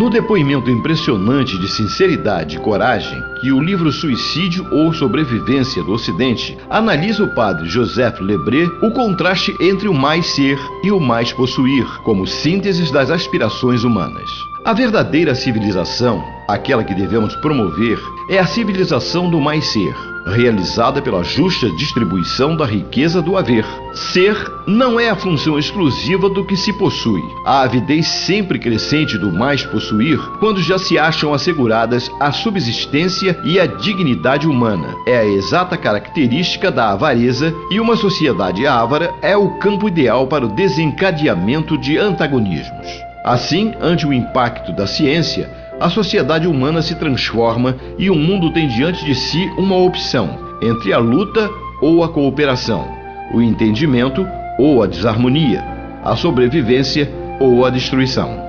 No depoimento impressionante de sinceridade e coragem que o livro Suicídio ou Sobrevivência do Ocidente analisa o padre Joseph Lebré o contraste entre o mais ser e o mais possuir, como sínteses das aspirações humanas. A verdadeira civilização, aquela que devemos promover, é a civilização do mais ser, realizada pela justa distribuição da riqueza do haver. Ser não é a função exclusiva do que se possui. A avidez sempre crescente do mais possuir, quando já se acham asseguradas a subsistência e a dignidade humana, é a exata característica da avareza, e uma sociedade avara é o campo ideal para o desencadeamento de antagonismos. Assim, ante o impacto da ciência, a sociedade humana se transforma e o mundo tem diante de si uma opção entre a luta ou a cooperação, o entendimento ou a desarmonia, a sobrevivência ou a destruição.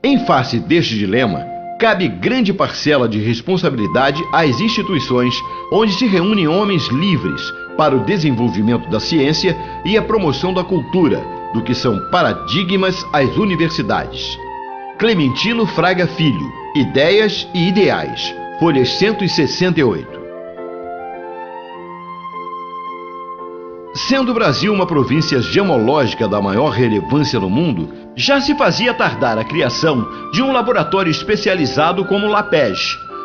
Em face deste dilema, cabe grande parcela de responsabilidade às instituições onde se reúnem homens livres para o desenvolvimento da ciência e a promoção da cultura, do que são paradigmas às universidades. Clementino Fraga Filho, Ideias e Ideais, folhas 168. Sendo o Brasil uma província gemológica da maior relevância no mundo, já se fazia tardar a criação de um laboratório especializado como o LAPEG,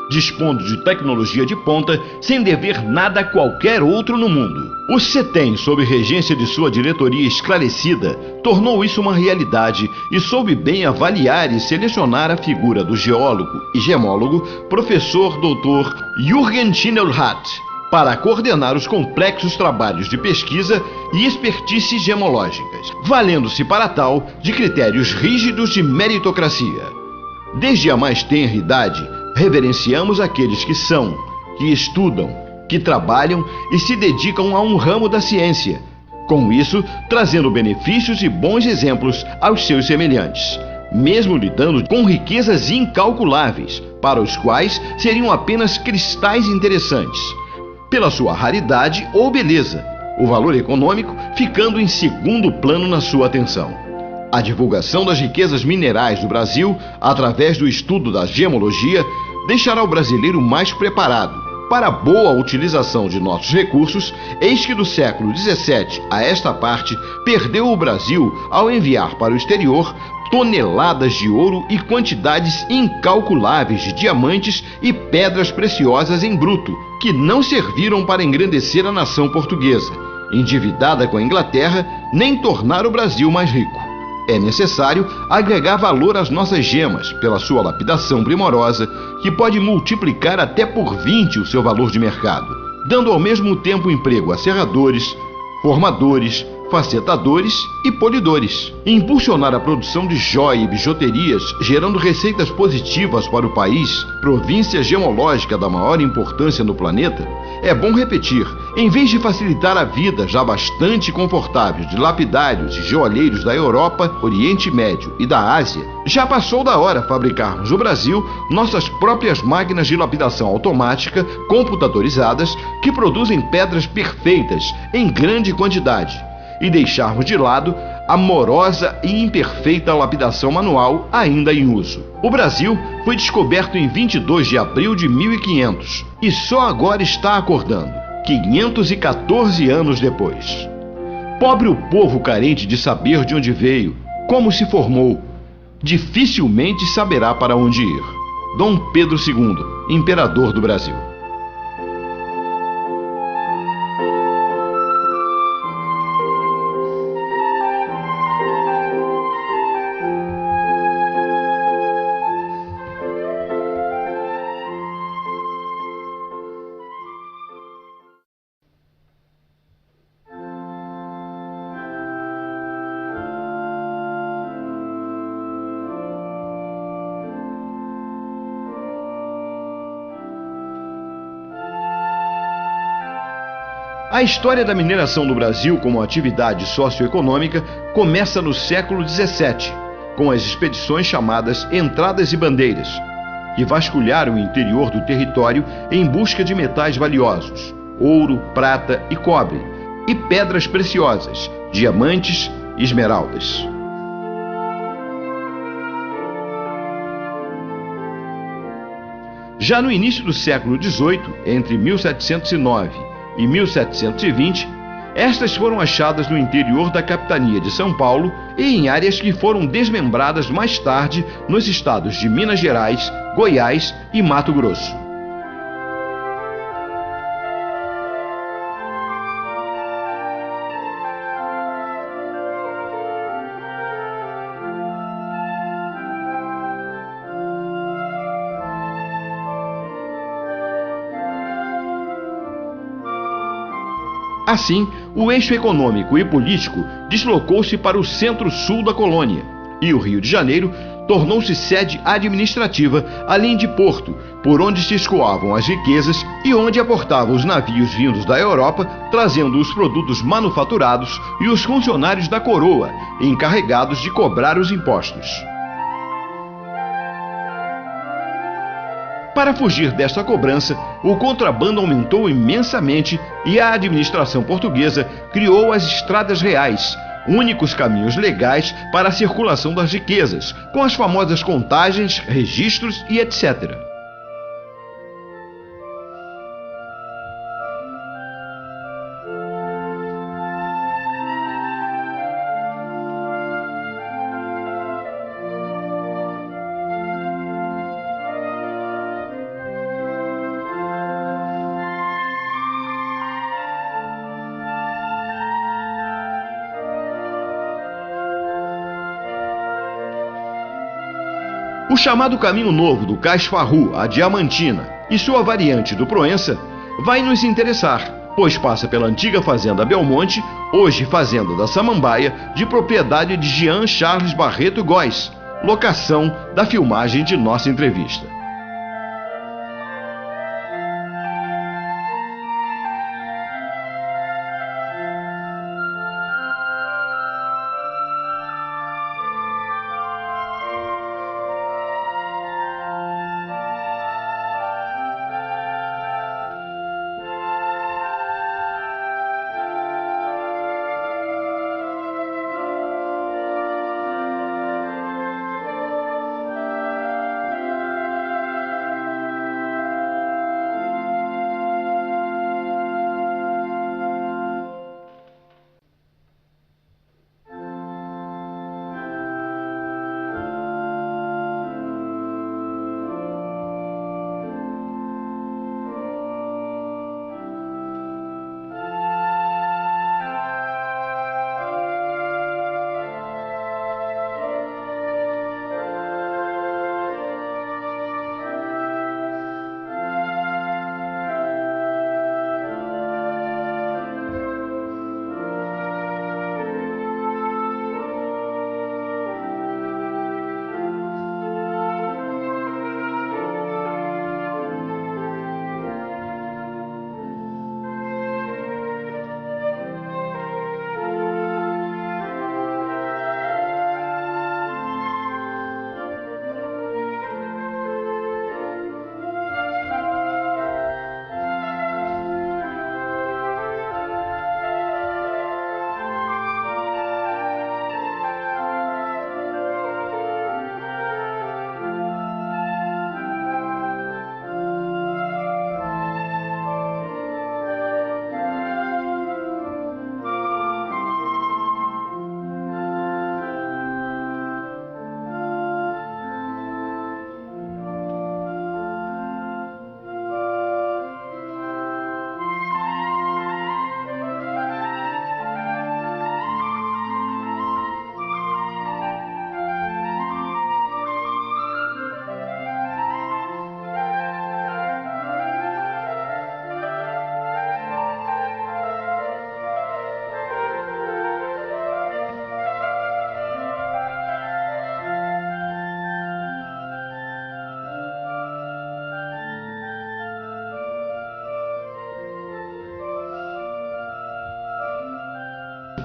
dispondo de tecnologia de ponta sem dever nada a qualquer outro no mundo. O CETEM, sob regência de sua diretoria esclarecida, tornou isso uma realidade e soube bem avaliar e selecionar a figura do geólogo e gemólogo professor Dr. Jürgen Schindelhardt para coordenar os complexos trabalhos de pesquisa e expertise gemológicas, valendo-se para tal de critérios rígidos de meritocracia. Desde a mais tenra idade, reverenciamos aqueles que são, que estudam, que trabalham e se dedicam a um ramo da ciência, com isso trazendo benefícios e bons exemplos aos seus semelhantes, mesmo lidando com riquezas incalculáveis, para os quais seriam apenas cristais interessantes, pela sua raridade ou beleza, o valor econômico ficando em segundo plano na sua atenção. A divulgação das riquezas minerais do Brasil, através do estudo da gemologia, deixará o brasileiro mais preparado para a boa utilização de nossos recursos, eis que do século XVII a esta parte, perdeu o Brasil ao enviar para o exterior toneladas de ouro e quantidades incalculáveis de diamantes e pedras preciosas em bruto, que não serviram para engrandecer a nação portuguesa, endividada com a Inglaterra, nem tornar o Brasil mais rico. É necessário agregar valor às nossas gemas pela sua lapidação primorosa, que pode multiplicar até por 20 o seu valor de mercado, dando ao mesmo tempo emprego a serradores, formadores, facetadores e polidores. Impulsionar a produção de jóia e bijuterias, gerando receitas positivas para o país, província gemológica da maior importância no planeta, é bom repetir, em vez de facilitar a vida já bastante confortável de lapidários e joalheiros da Europa, Oriente Médio e da Ásia, já passou da hora fabricarmos no Brasil nossas próprias máquinas de lapidação automática computadorizadas que produzem pedras perfeitas em grande quantidade, e deixarmos de lado a morosa e imperfeita lapidação manual ainda em uso. O Brasil foi descoberto em 22 de abril de 1500 e só agora está acordando, 514 anos depois. Pobre o povo carente de saber de onde veio, como se formou, dificilmente saberá para onde ir. Dom Pedro II, Imperador do Brasil. A história da mineração no Brasil como atividade socioeconômica começa no século XVII, com as expedições chamadas Entradas e Bandeiras, que vasculharam o interior do território em busca de metais valiosos, ouro, prata e cobre, e pedras preciosas, diamantes e esmeraldas. Já no início do século XVIII, entre 1709 e 1720, estas foram achadas no interior da capitania de São Paulo e em áreas que foram desmembradas mais tarde nos estados de Minas Gerais, Goiás e Mato Grosso. Assim, o eixo econômico e político deslocou-se para o centro-sul da colônia, e o Rio de Janeiro tornou-se sede administrativa, além de porto, por onde se escoavam as riquezas e onde aportavam os navios vindos da Europa, trazendo os produtos manufaturados e os funcionários da coroa, encarregados de cobrar os impostos. Para fugir desta cobrança, o contrabando aumentou imensamente e a administração portuguesa criou as estradas reais, únicos caminhos legais para a circulação das riquezas, com as famosas contagens, registros e etc. O chamado Caminho Novo do Cais-Farru à Diamantina e sua variante do Proença vai nos interessar, pois passa pela antiga Fazenda Belmonte, hoje Fazenda da Samambaia, de propriedade de Jean Charles Barreto Góes, locação da filmagem de nossa entrevista.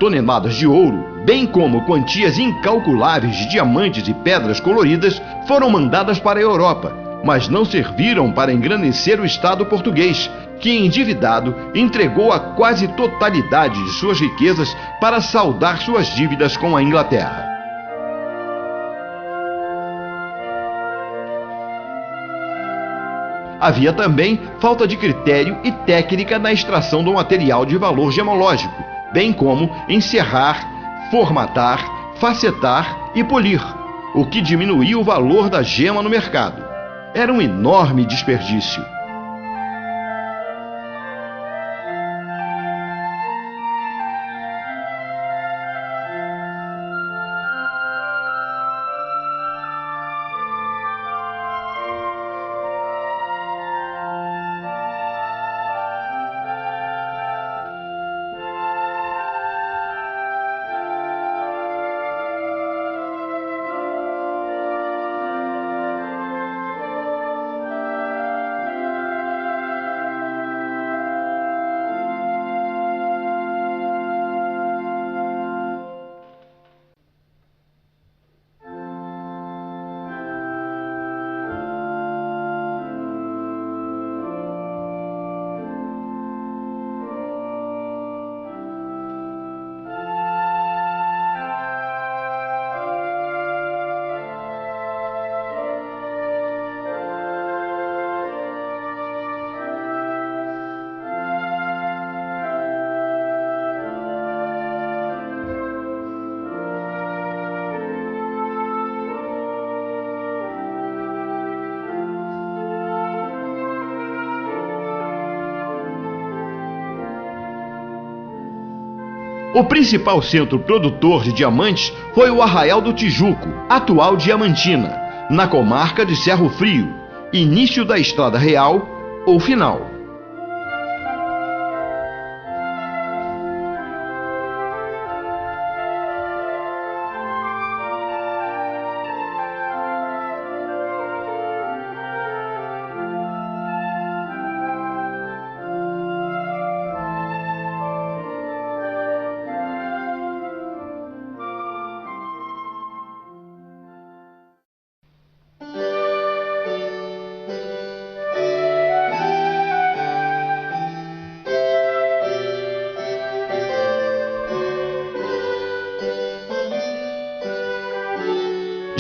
Toneladas de ouro, bem como quantias incalculáveis de diamantes e pedras coloridas, foram mandadas para a Europa, mas não serviram para engrandecer o Estado português, que, endividado, entregou a quase totalidade de suas riquezas para saldar suas dívidas com a Inglaterra. Havia também falta de critério e técnica na extração do material de valor gemológico, bem como em serrar, formatar, facetar e polir, o que diminuía o valor da gema no mercado. Era um enorme desperdício. O principal centro produtor de diamantes foi o Arraial do Tijuco, atual Diamantina, na comarca de Cerro Frio, início da Estrada Real ou final.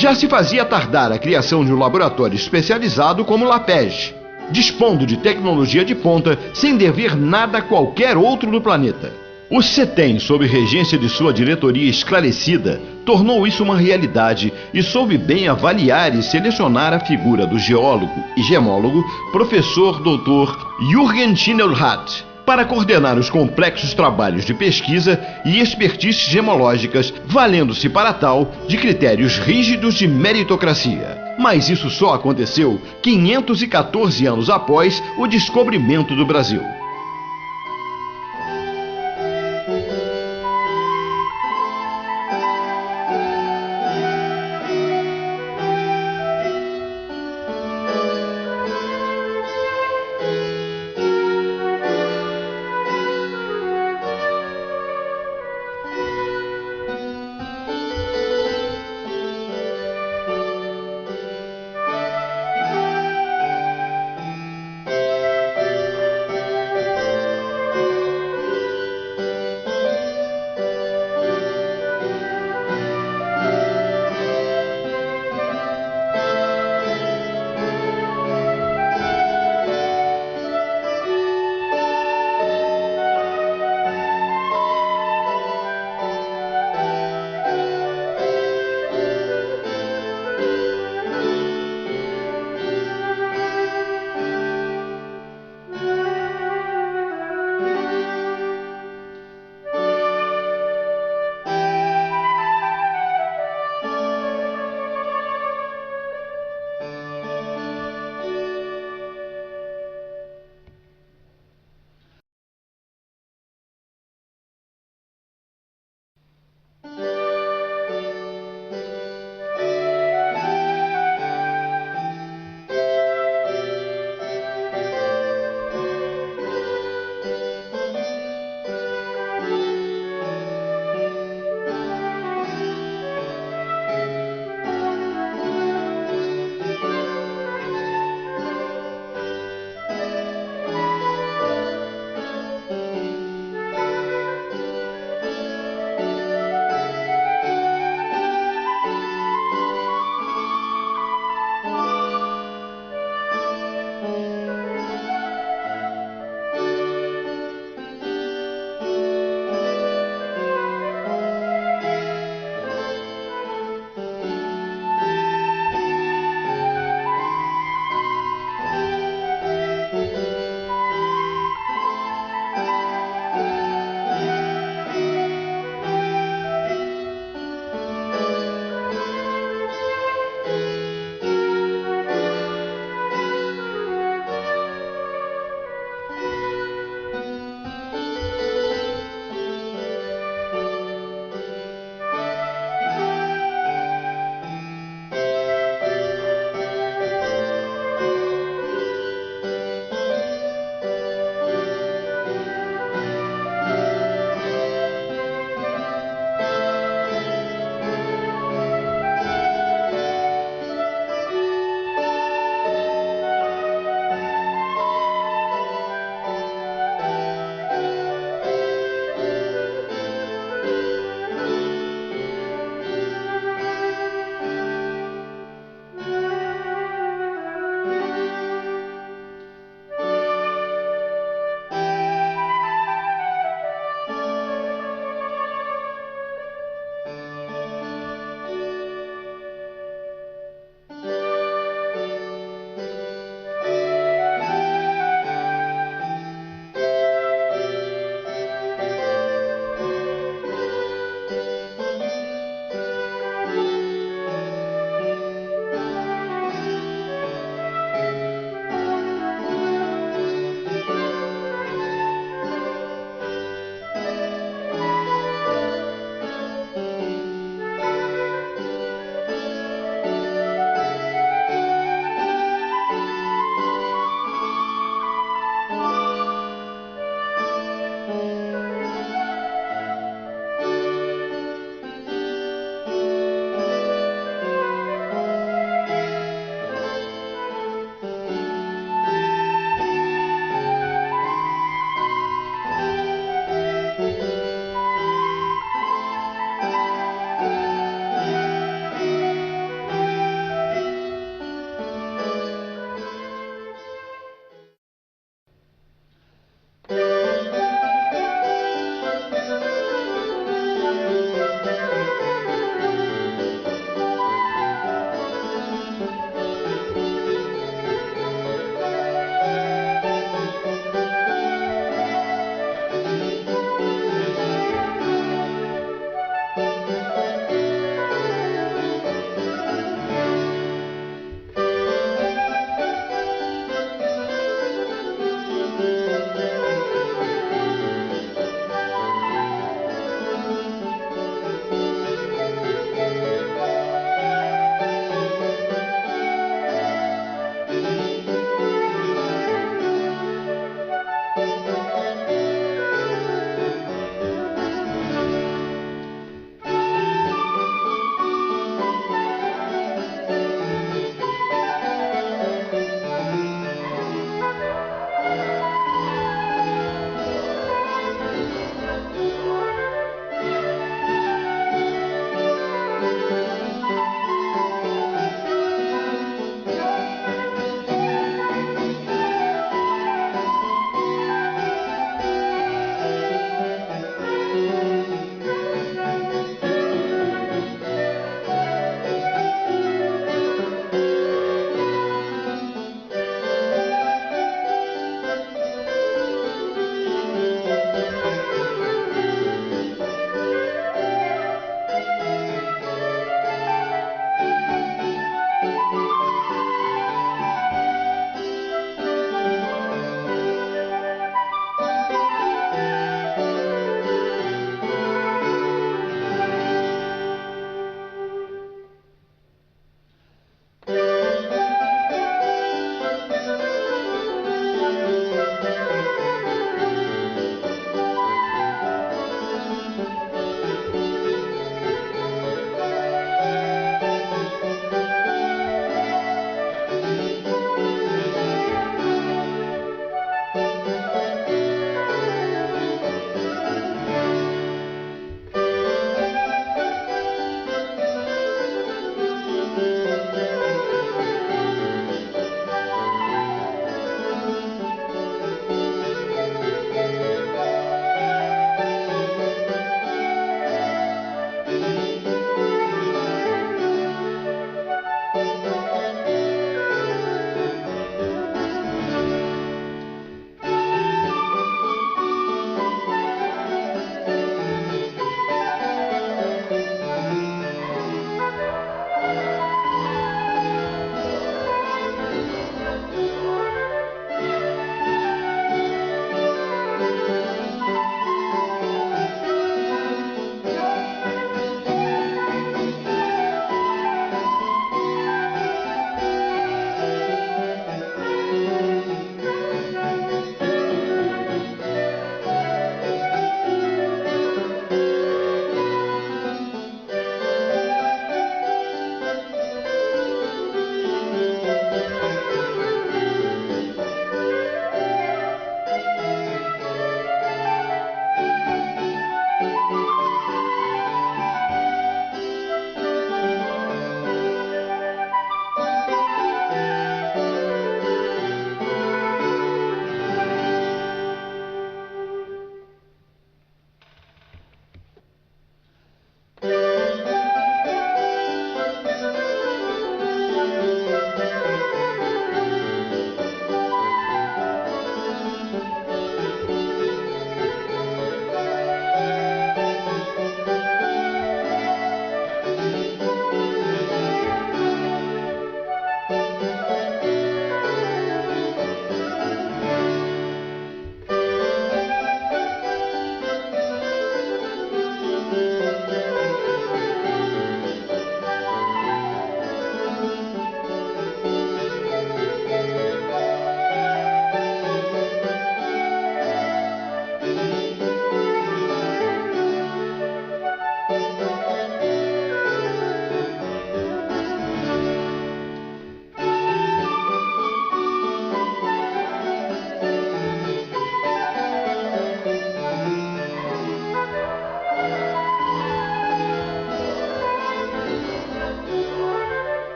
Já se fazia tardar a criação de um laboratório especializado como o LAPEG, dispondo de tecnologia de ponta sem dever nada a qualquer outro do planeta. O CETEM, sob regência de sua diretoria esclarecida, tornou isso uma realidade e soube bem avaliar e selecionar a figura do geólogo e gemólogo professor Dr. Jürgen Schindelhardt, para coordenar os complexos trabalhos de pesquisa e expertises gemológicas, valendo-se para tal de critérios rígidos de meritocracia. Mas isso só aconteceu 514 anos após o descobrimento do Brasil.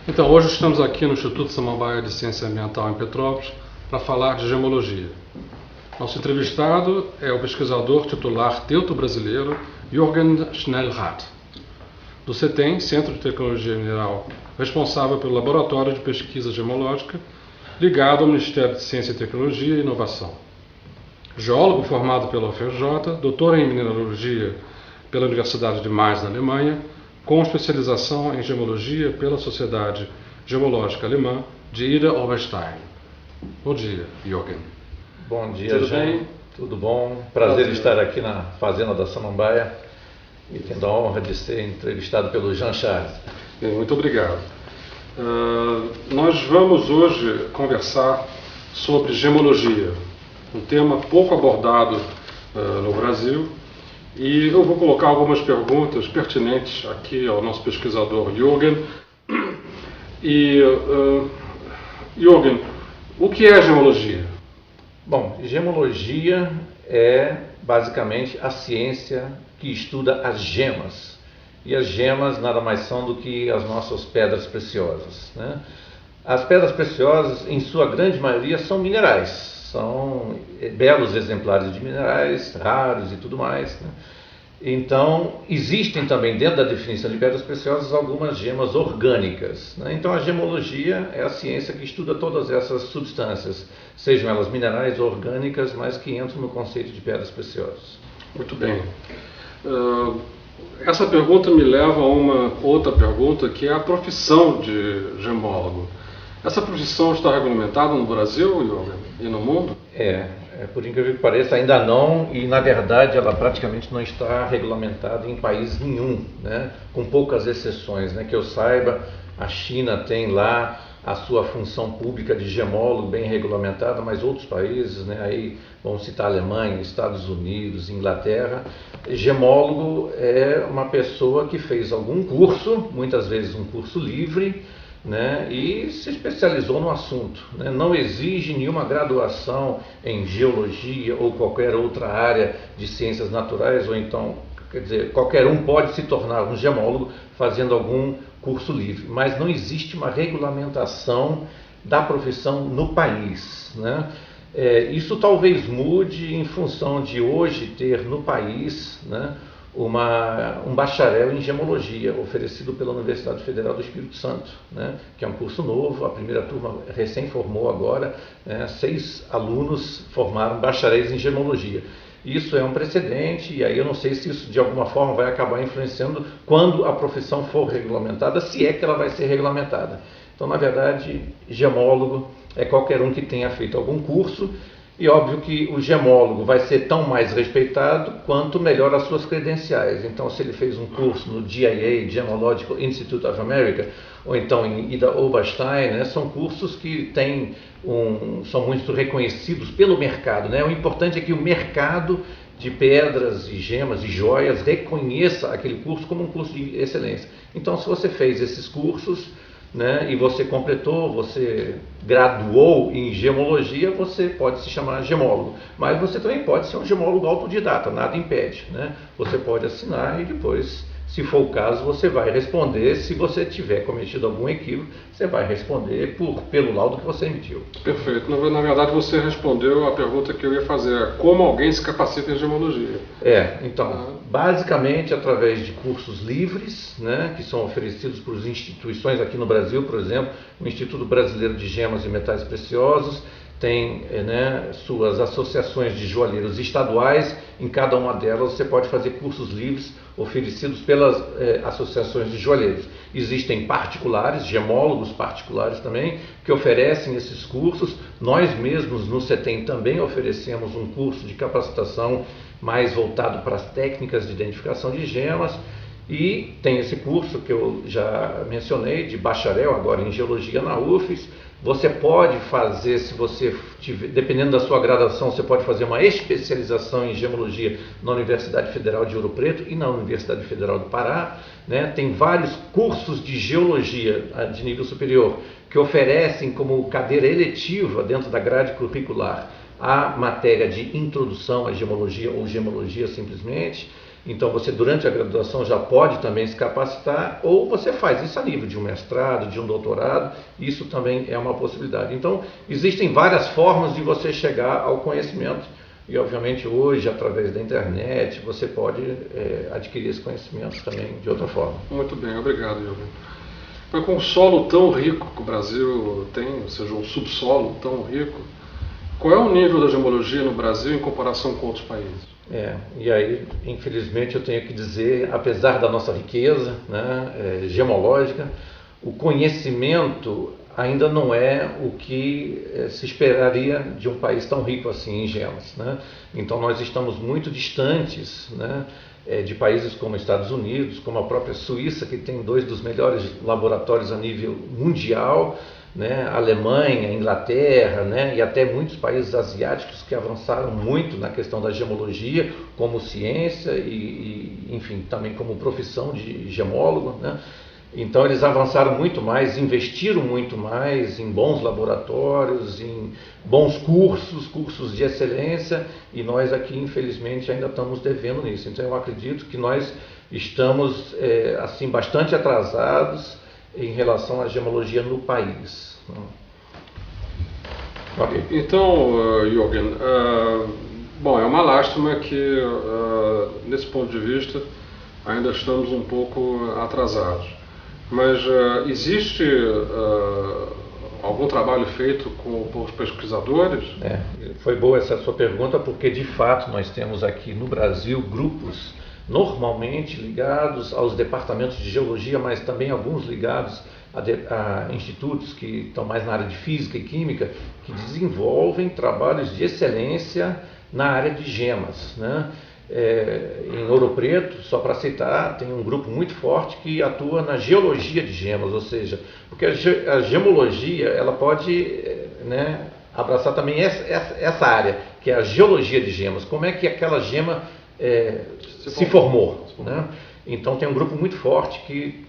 Então, hoje estamos aqui no Instituto Samambaia de Ciência Ambiental em Petrópolis para falar de gemologia. Nosso entrevistado é o pesquisador titular teuto-brasileiro Jürgen Schnellhardt, do CETEM, Centro de Tecnologia Mineral, responsável pelo Laboratório de Pesquisa Gemológica, ligado ao Ministério de Ciência e Tecnologia e Inovação. Geólogo formado pela UFRJ, doutor em Mineralogia pela Universidade de Mainz, na Alemanha, com especialização em gemologia pela Sociedade Gemológica Alemã de Ida Oberstein. Bom dia, Jürgen. Bom dia, Tudo Jean. bem? Tudo bom? Prazer estar aqui na Fazenda da Samambaia e tendo a honra de ser entrevistado pelo Jean Charles. Bem, muito obrigado. Nós vamos hoje conversar sobre gemologia, um tema pouco abordado no Brasil. E eu vou colocar algumas perguntas pertinentes aqui ao nosso pesquisador Jürgen. E, Jürgen, o que é gemologia? Bom, gemologia é basicamente a ciência que estuda as gemas. E as gemas nada mais são do que as nossas pedras preciosas, né? As pedras preciosas, em sua grande maioria, são minerais. São belos exemplares de minerais, raros e tudo mais, né? Então, existem também, dentro da definição de pedras preciosas, algumas gemas orgânicas, né? Então, a gemologia é a ciência que estuda todas essas substâncias, sejam elas minerais ou orgânicas, mas que entram no conceito de pedras preciosas. Muito bem. Essa pergunta me leva a uma outra pergunta, que é a profissão de gemólogo. Essa profissão está regulamentada no Brasil, Jürgen, e no mundo? Por incrível que pareça, ainda não, e na verdade ela praticamente não está regulamentada em país nenhum, né? Com poucas exceções, né? Que eu saiba, a China tem lá a sua função pública de gemólogo bem regulamentada, mas outros países, né? Aí vamos citar a Alemanha, Estados Unidos, Inglaterra. Gemólogo é uma pessoa que fez algum curso, muitas vezes um curso livre, né, e se especializou no assunto, né? Não exige nenhuma graduação em geologia ou qualquer outra área de ciências naturais, ou então, quer dizer, qualquer um pode se tornar um gemólogo fazendo algum curso livre, mas não existe uma regulamentação da profissão no país, né? Isso talvez mude em função de hoje ter no país, né, um bacharel em gemologia oferecido pela Universidade Federal do Espírito Santo, né, que é um curso novo. A primeira turma recém formou agora, 6 alunos formaram bacharéis em gemologia. Isso é um precedente, e aí eu não sei se isso de alguma forma vai acabar influenciando quando a profissão for regulamentada, se é que ela vai ser regulamentada. Então, na verdade, gemólogo é qualquer um que tenha feito algum curso. E óbvio que o gemólogo vai ser tão mais respeitado quanto melhor as suas credenciais. Então, se ele fez um curso no GIA, Gemological Institute of America, ou então em Ida Oberstein, né, são cursos que são muito reconhecidos pelo mercado, né? O importante é que o mercado de pedras e gemas e joias reconheça aquele curso como um curso de excelência. Então, se você fez esses cursos, né, e você completou, você graduou em gemologia, você pode se chamar gemólogo. Mas você também pode ser um gemólogo autodidata, nada impede, né? Você pode assinar e depois, se for o caso, você vai responder. Se você tiver cometido algum equívoco, você vai responder pelo laudo que você emitiu. Perfeito. Na verdade, você respondeu a pergunta que eu ia fazer. Como alguém se capacita em gemologia? Então, basicamente através de cursos livres, né, que são oferecidos por instituições aqui no Brasil, por exemplo, o Instituto Brasileiro de Gemas e Metais Preciosos, tem, né, suas associações de joalheiros estaduais. Em cada uma delas você pode fazer cursos livres oferecidos pelas associações de joalheiros. Existem particulares, gemólogos particulares também, que oferecem esses cursos. Nós mesmos no CETEM também oferecemos um curso de capacitação mais voltado para as técnicas de identificação de gemas. E tem esse curso que eu já mencionei, de bacharel, agora em geologia na UFES. Você pode fazer, se você tiver, dependendo da sua graduação, você pode fazer uma especialização em gemologia na Universidade Federal de Ouro Preto e na Universidade Federal do Pará, né? Tem vários cursos de geologia de nível superior que oferecem como cadeira eletiva dentro da grade curricular a matéria de introdução à gemologia ou gemologia simplesmente. Então você durante a graduação já pode também se capacitar, ou você faz isso a nível de um mestrado, de um doutorado, isso também é uma possibilidade. Então existem várias formas de você chegar ao conhecimento e obviamente hoje através da internet você pode adquirir esse conhecimento também de outra forma. Muito bem, obrigado, Jürgen. Mas com um solo tão rico que o Brasil tem, ou seja, um subsolo tão rico, qual é o nível da gemologia no Brasil em comparação com outros países? E aí, infelizmente, eu tenho que dizer, apesar da nossa riqueza, né, gemológica, o conhecimento ainda não é o que se esperaria de um país tão rico assim em gemas, né? Então nós estamos muito distantes, né, de países como Estados Unidos, como a própria Suíça, que tem 2 dos melhores laboratórios a nível mundial, né, Alemanha, Inglaterra, né, e até muitos países asiáticos que avançaram muito na questão da gemologia como ciência enfim, também como profissão de gemólogo, né? Então eles avançaram muito mais, investiram muito mais em bons laboratórios, em bons cursos de excelência, e nós aqui infelizmente ainda estamos devendo nisso. Então eu acredito que nós estamos assim bastante atrasados em relação à gemologia no país. Okay. Então, Jürgen, bom, é uma lástima que, nesse ponto de vista, ainda estamos um pouco atrasados. Mas existe algum trabalho feito por os pesquisadores? Foi boa essa sua pergunta, porque de fato nós temos aqui no Brasil grupos normalmente ligados aos departamentos de geologia, mas também alguns ligados a institutos que estão mais na área de física e química, que desenvolvem trabalhos de excelência na área de gemas, né? Em Ouro Preto, só para citar, tem um grupo muito forte que atua na geologia de gemas, ou seja, porque a gemologia ela pode, né, abraçar também essa área, que é a geologia de gemas, como é que aquela gema se formou, né? Então tem um grupo muito forte que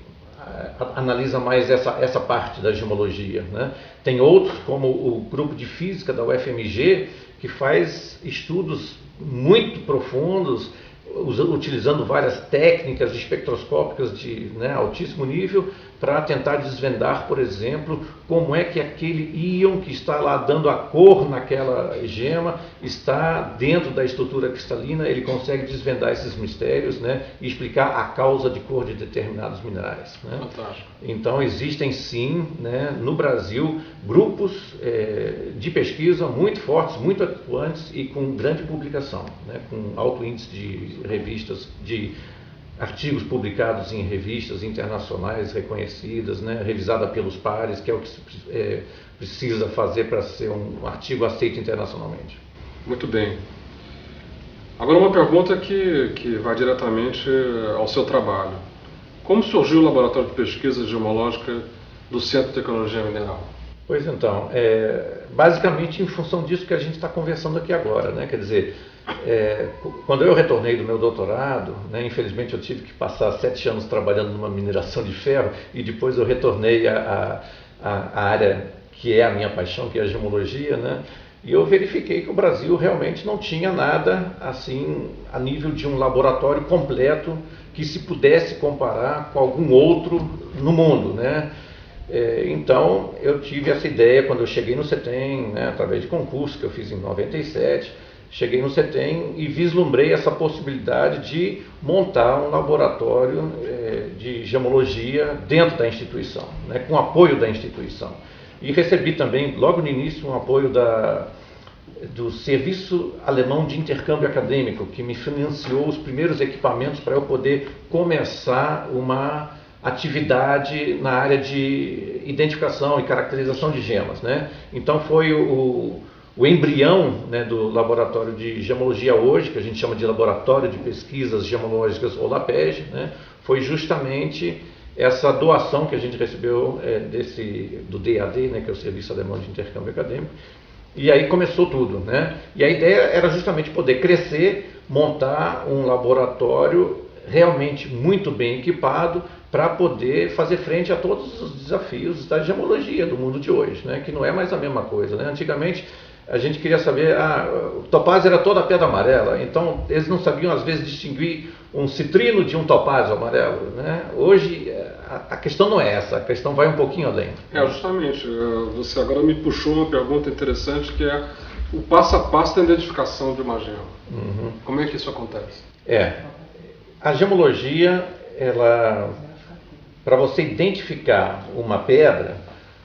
analisa mais essa parte da gemologia, né? Tem outros, como o grupo de física da UFMG, que faz estudos muito profundos, utilizando várias técnicas espectroscópicas de altíssimo nível para tentar desvendar, por exemplo, como é que aquele íon que está lá dando a cor naquela gema está dentro da estrutura cristalina. Ele consegue desvendar esses mistérios, né, e explicar a causa de cor de determinados minerais, né? Fantástico. Então existem sim, né, no Brasil grupos de pesquisa muito fortes, muito atuantes e com grande publicação, né, com alto índice de revistas, de artigos publicados em revistas internacionais reconhecidas, né, revisada pelos pares, que é o que se precisa fazer para ser um artigo aceito internacionalmente. Muito bem. Agora uma pergunta que vai diretamente ao seu trabalho. Como surgiu o Laboratório de Pesquisa Gemológica do Centro de Tecnologia Mineral? Pois então, basicamente em função disso que a gente está conversando aqui agora, né? Quer dizer, quando eu retornei do meu doutorado, né, infelizmente eu tive que passar 7 anos trabalhando numa mineração de ferro e depois eu retornei à área que é a minha paixão, que é a gemologia, né? E eu verifiquei que o Brasil realmente não tinha nada assim a nível de um laboratório completo que se pudesse comparar com algum outro no mundo, né? Então eu tive essa ideia quando eu cheguei no CETEM, né, através de concurso que eu fiz em 97, cheguei no CETEM e vislumbrei essa possibilidade de montar um laboratório de gemologia dentro da instituição, né, com apoio da instituição. E recebi também, logo no início, um apoio do Serviço Alemão de Intercâmbio Acadêmico, que me financiou os primeiros equipamentos para eu poder começar uma atividade na área de identificação e caracterização de gemas, né? Então foi o embrião, né, do laboratório de gemologia hoje, que a gente chama de Laboratório de Pesquisas Gemológicas, ou LAPEG, né? Foi justamente essa doação que a gente recebeu do DAD, né, que é o Serviço Alemão de Intercâmbio Acadêmico. E aí começou tudo, né? E a ideia era justamente poder crescer, montar um laboratório realmente muito bem equipado para poder fazer frente a todos os desafios da gemologia do mundo de hoje, né? Que não é mais a mesma coisa, né? Antigamente a gente queria saber, o topázio era toda a pedra amarela, então eles não sabiam às vezes distinguir um citrino de um topázio amarelo, né? Hoje a questão não é essa, a questão vai um pouquinho além. Justamente, você agora me puxou uma pergunta interessante que é o passo a passo da identificação de uma gema. Uhum. Como é que isso acontece? A gemologia, para você identificar uma pedra,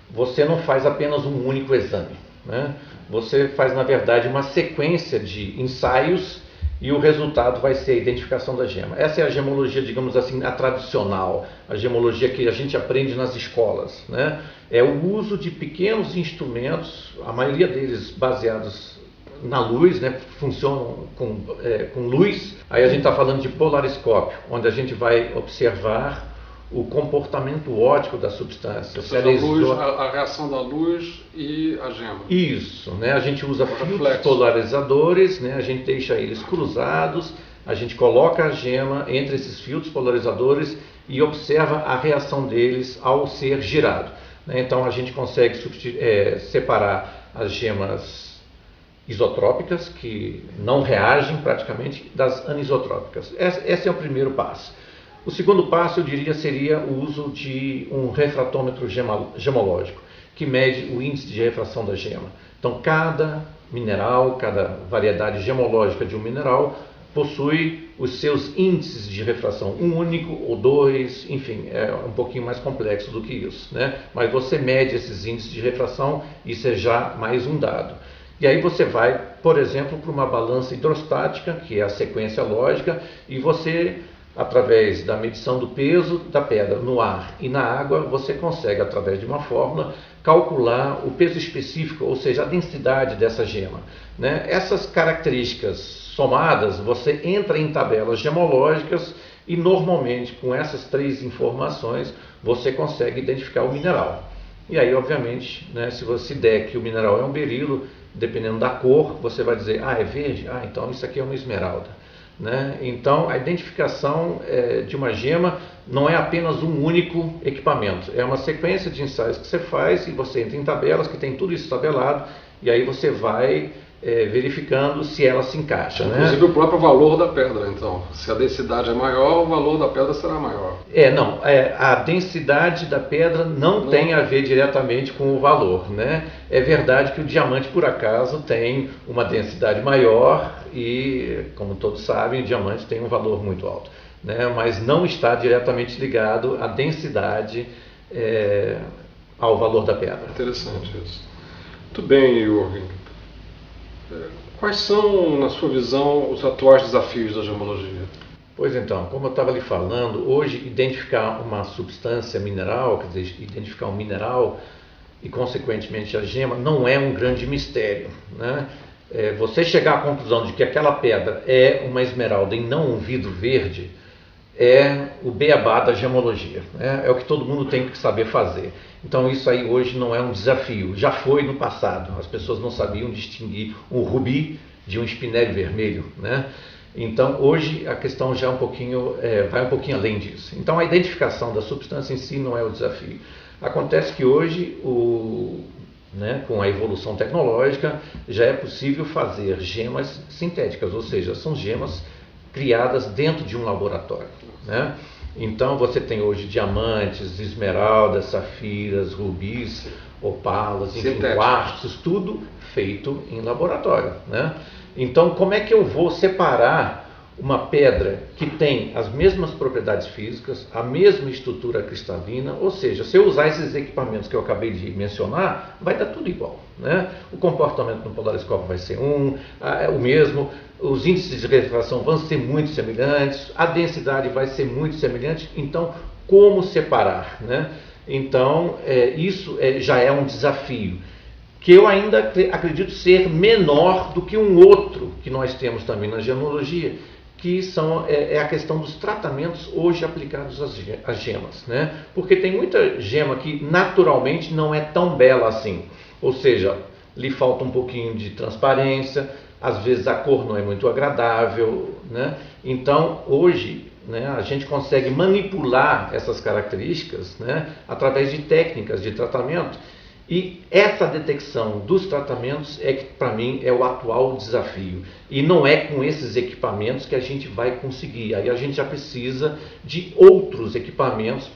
você não faz apenas um único exame, né? Você faz, na verdade, uma sequência de ensaios e o resultado vai ser a identificação da gema. Essa é a gemologia, digamos assim, a tradicional, a gemologia que a gente aprende nas escolas, né? É o uso de pequenos instrumentos, a maioria deles baseados na luz, né? Funcionam com luz. Aí a gente está falando de polariscópio, onde a gente vai observar o comportamento óptico da substância. A reação da luz e a gema. Isso, né? A gente usa filtros polarizadores, né? A gente deixa eles cruzados, a gente coloca a gema entre esses filtros polarizadores e observa a reação deles ao ser girado, né? Então a gente consegue separar as gemas isotrópicas, que não reagem praticamente, das anisotrópicas. Esse é o primeiro passo. O segundo passo, eu diria, seria o uso de um refratômetro gemológico, que mede o índice de refração da gema. Então, cada mineral, cada variedade gemológica de um mineral possui os seus índices de refração, um único ou dois, enfim, é um pouquinho mais complexo do que isso, né? Mas você mede esses índices de refração, isso é já mais um dado. E aí você vai, por exemplo, para uma balança hidrostática, que é a sequência lógica, e você, através da medição do peso da pedra no ar e na água, você consegue, através de uma fórmula, calcular o peso específico, ou seja, a densidade dessa gema, né? Essas características somadas, você entra em tabelas gemológicas e, normalmente, com essas 3 informações, você consegue identificar o mineral. E aí, obviamente, né, se você der que o mineral é um berilo, dependendo da cor, você vai dizer, é verde? Então isso aqui é uma esmeralda, né? Então a identificação de uma gema não é apenas um único equipamento, é uma sequência de ensaios que você faz e você entra em tabelas que tem tudo isso tabelado e aí você vai verificando se ela se encaixa, inclusive, né? O próprio valor da pedra, então. Se a densidade é maior, o valor da pedra será maior. A densidade da pedra não tem a ver diretamente com o valor, né? É verdade que o diamante, por acaso, tem uma densidade maior e, como todos sabem, o diamante tem um valor muito alto, né? Mas não está diretamente ligado à densidade ao valor da pedra. Interessante isso. Muito bem, Jürgen. Quais são, na sua visão, os atuais desafios da gemologia? Pois então, como eu estava lhe falando, hoje identificar uma substância mineral, quer dizer, identificar um mineral e, consequentemente, a gema, não é um grande mistério, né? Você chegar à conclusão de que aquela pedra é uma esmeralda e não um vidro verde, é o beabá da gemologia, né? É o que todo mundo tem que saber fazer. Então isso aí hoje não é um desafio, já foi no passado. As pessoas não sabiam distinguir um rubi de um espinélio vermelho, né? Então hoje a questão já vai um pouquinho além disso. Então a identificação da substância em si não é o desafio. Acontece que hoje, com a evolução tecnológica, já é possível fazer gemas sintéticas, ou seja, são gemas criadas dentro de um laboratório, né? Então você tem hoje diamantes, esmeraldas, safiras, rubis, opalas, enfim, quartzos, tudo feito em laboratório, né? Então como é que eu vou separar uma pedra que tem as mesmas propriedades físicas, a mesma estrutura cristalina, ou seja, se eu usar esses equipamentos que eu acabei de mencionar, vai dar tudo igual, né? O comportamento no polariscópio vai ser o mesmo, os índices de refração vão ser muito semelhantes, a densidade vai ser muito semelhante, então como separar, né? Então isso já é um desafio, que eu ainda acredito ser menor do que um outro que nós temos também na gemologia, que é a questão dos tratamentos hoje aplicados às gemas, né? Porque tem muita gema que naturalmente não é tão bela assim, ou seja, lhe falta um pouquinho de transparência, às vezes a cor não é muito agradável, né? Então hoje, né, a gente consegue manipular essas características, né, através de técnicas de tratamento. E essa detecção dos tratamentos é que, para mim, é o atual desafio. E não é com esses equipamentos que a gente vai conseguir. Aí a gente já precisa de outros equipamentos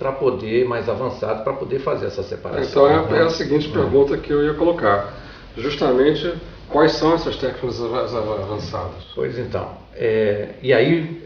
mais avançados, para poder fazer essa separação. Então é a seguinte pergunta que eu ia colocar. Justamente, quais são essas técnicas avançadas? Pois então. E aí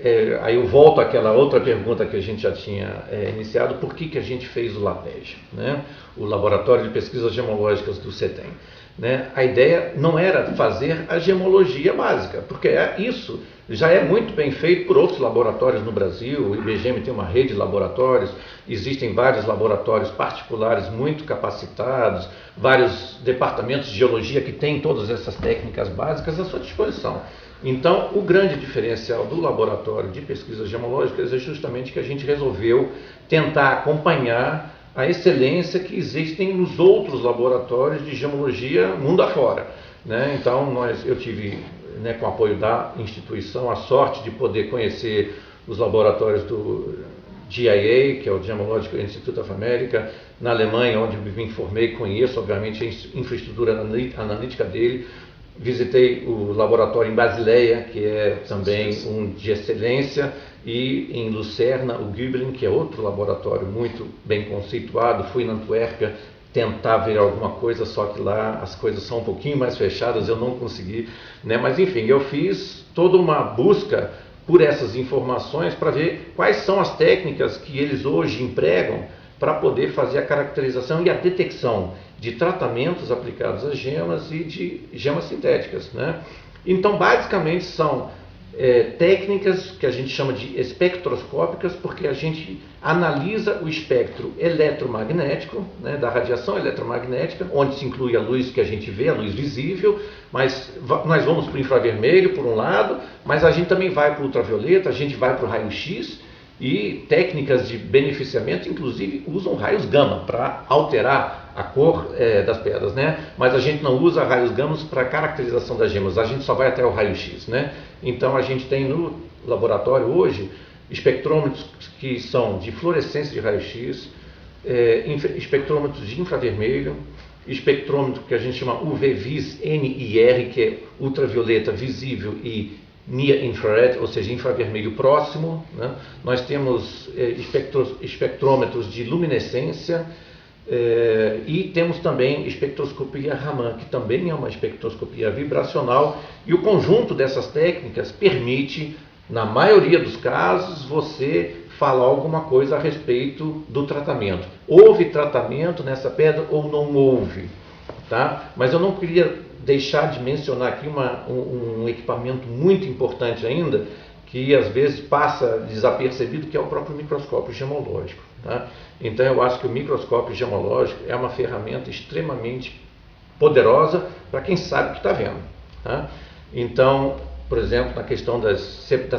eu volto àquela outra pergunta que a gente já tinha iniciado: por que a gente fez o LAPEG, né? O Laboratório de Pesquisas Gemológicas do CETEM, né? A ideia não era fazer a gemologia básica, porque isso já é muito bem feito por outros laboratórios no Brasil. O IBGM tem uma rede de laboratórios, existem vários laboratórios particulares muito capacitados, vários departamentos de geologia que têm todas essas técnicas básicas à sua disposição. Então, o grande diferencial do Laboratório de Pesquisas Gemológicas é justamente que a gente resolveu tentar acompanhar a excelência que existem nos outros laboratórios de gemologia mundo afora, né? Então, eu tive, né, com o apoio da instituição, a sorte de poder conhecer os laboratórios do GIA, que é o Gemological Institute of America, na Alemanha, onde me formei, conheço, obviamente, a infraestrutura analítica dele. Visitei o laboratório em Basileia, que é também um de excelência, e em Lucerna, o Gubelin, que é outro laboratório muito bem conceituado. Fui na Antuérpia tentar ver alguma coisa, só que lá as coisas são um pouquinho mais fechadas, eu não consegui, né? Mas enfim, eu fiz toda uma busca por essas informações para ver quais são as técnicas que eles hoje empregam para poder fazer a caracterização e a detecção de tratamentos aplicados às gemas e de gemas sintéticas, né? Então, basicamente, são técnicas que a gente chama de espectroscópicas, porque a gente analisa o espectro eletromagnético, né, da radiação eletromagnética, onde se inclui a luz que a gente vê, a luz visível, mas nós vamos para o infravermelho, por um lado, mas a gente também vai para o ultravioleta, a gente vai para o raio-x, e técnicas de beneficiamento, inclusive, usam raios gama para alterar a cor das pedras, né? Mas a gente não usa raios gama para caracterização das gemas, a gente só vai até o raio-x, né? Então a gente tem no laboratório hoje espectrômetros que são de fluorescência de raio-x, espectrômetros de infravermelho, espectrômetro que a gente chama UV-Vis-NIR, que é ultravioleta visível e near infrared, ou seja, infravermelho próximo, né? Nós temos espectrômetros de luminescência e temos também espectroscopia Raman, que também é uma espectroscopia vibracional, e o conjunto dessas técnicas permite, na maioria dos casos, você falar alguma coisa a respeito do tratamento. Houve tratamento nessa pedra ou não houve, tá? Mas eu não queria deixar de mencionar aqui um equipamento muito importante ainda, que às vezes passa desapercebido, que é o próprio microscópio gemológico, tá? Então eu acho que o microscópio gemológico é uma ferramenta extremamente poderosa para quem sabe o que está vendo, tá? Então, por exemplo, na questão da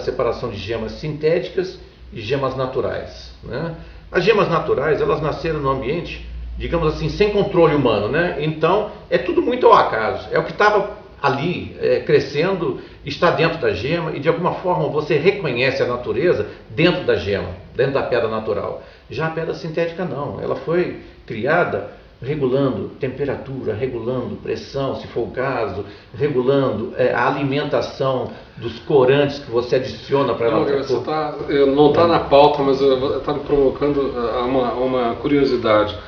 separação de gemas sintéticas e gemas naturais, né? As gemas naturais, elas nasceram no ambiente, digamos assim, sem controle humano, né? Então, é tudo muito ao acaso. É o que estava ali crescendo, está dentro da gema e de alguma forma você reconhece a natureza dentro da gema, dentro da pedra natural. Já a pedra sintética não, ela foi criada regulando temperatura, regulando pressão, se for o caso, regulando a alimentação dos corantes que você adiciona para ela. Não está na pauta, mas está me provocando uma curiosidade.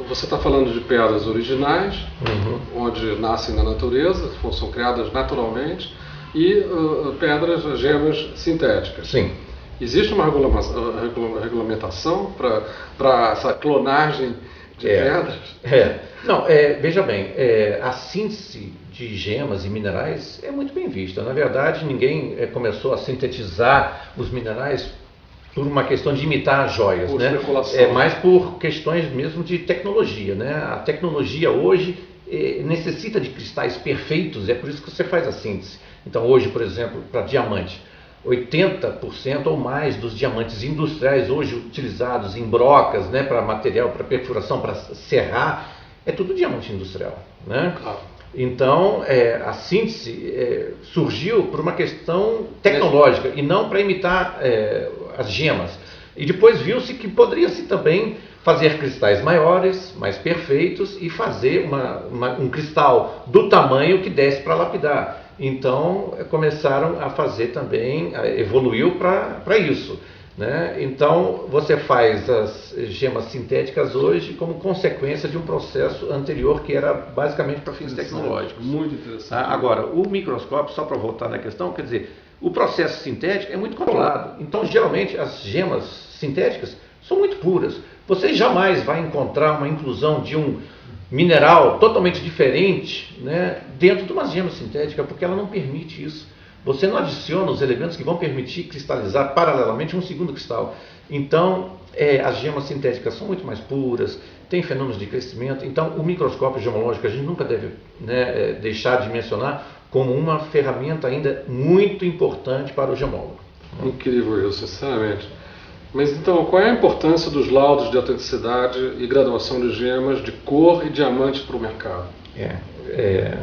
Você está falando de pedras originais, onde nascem na natureza, são criadas naturalmente, e gemas sintéticas. Sim. Existe uma regulamentação para essa clonagem de pedras? Não, veja bem, a síntese de gemas e minerais é muito bem vista. Na verdade, ninguém começou a sintetizar os minerais por uma questão de imitar as joias, por né? especulação. Mas por questões mesmo de tecnologia, né? A tecnologia hoje necessita de cristais perfeitos, é por isso que você faz a síntese. Então hoje, por exemplo, para diamante, 80% ou mais dos diamantes industriais hoje utilizados em brocas, né, para material, para perfuração, para serrar, é tudo diamante industrial, né? Claro. Então, a síntese surgiu por uma questão tecnológica e não para imitar as gemas. E depois viu-se que poderia-se também fazer cristais maiores, mais perfeitos e fazer um cristal do tamanho que desse para lapidar. Então, começaram a fazer também, evoluiu para isso, né? Então, você faz as gemas sintéticas hoje como consequência de um processo anterior que era basicamente para fins tecnológicos. Muito interessante. Agora, o microscópio, só para voltar na questão, quer dizer, o processo sintético é muito controlado. Então, geralmente, as gemas sintéticas são muito puras. Você jamais vai encontrar uma inclusão de um mineral totalmente diferente, né, dentro de uma gema sintética, porque ela não permite isso. Você não adiciona os elementos que vão permitir cristalizar paralelamente um segundo cristal. Então, as gemas sintéticas são muito mais puras, tem fenômenos de crescimento. Então, o microscópio gemológico a gente nunca deve, né, deixar de mencionar como uma ferramenta ainda muito importante para o gemólogo. Incrível isso, sinceramente. Mas então, qual é a importância dos laudos de autenticidade e graduação de gemas de cor e diamante para o mercado? É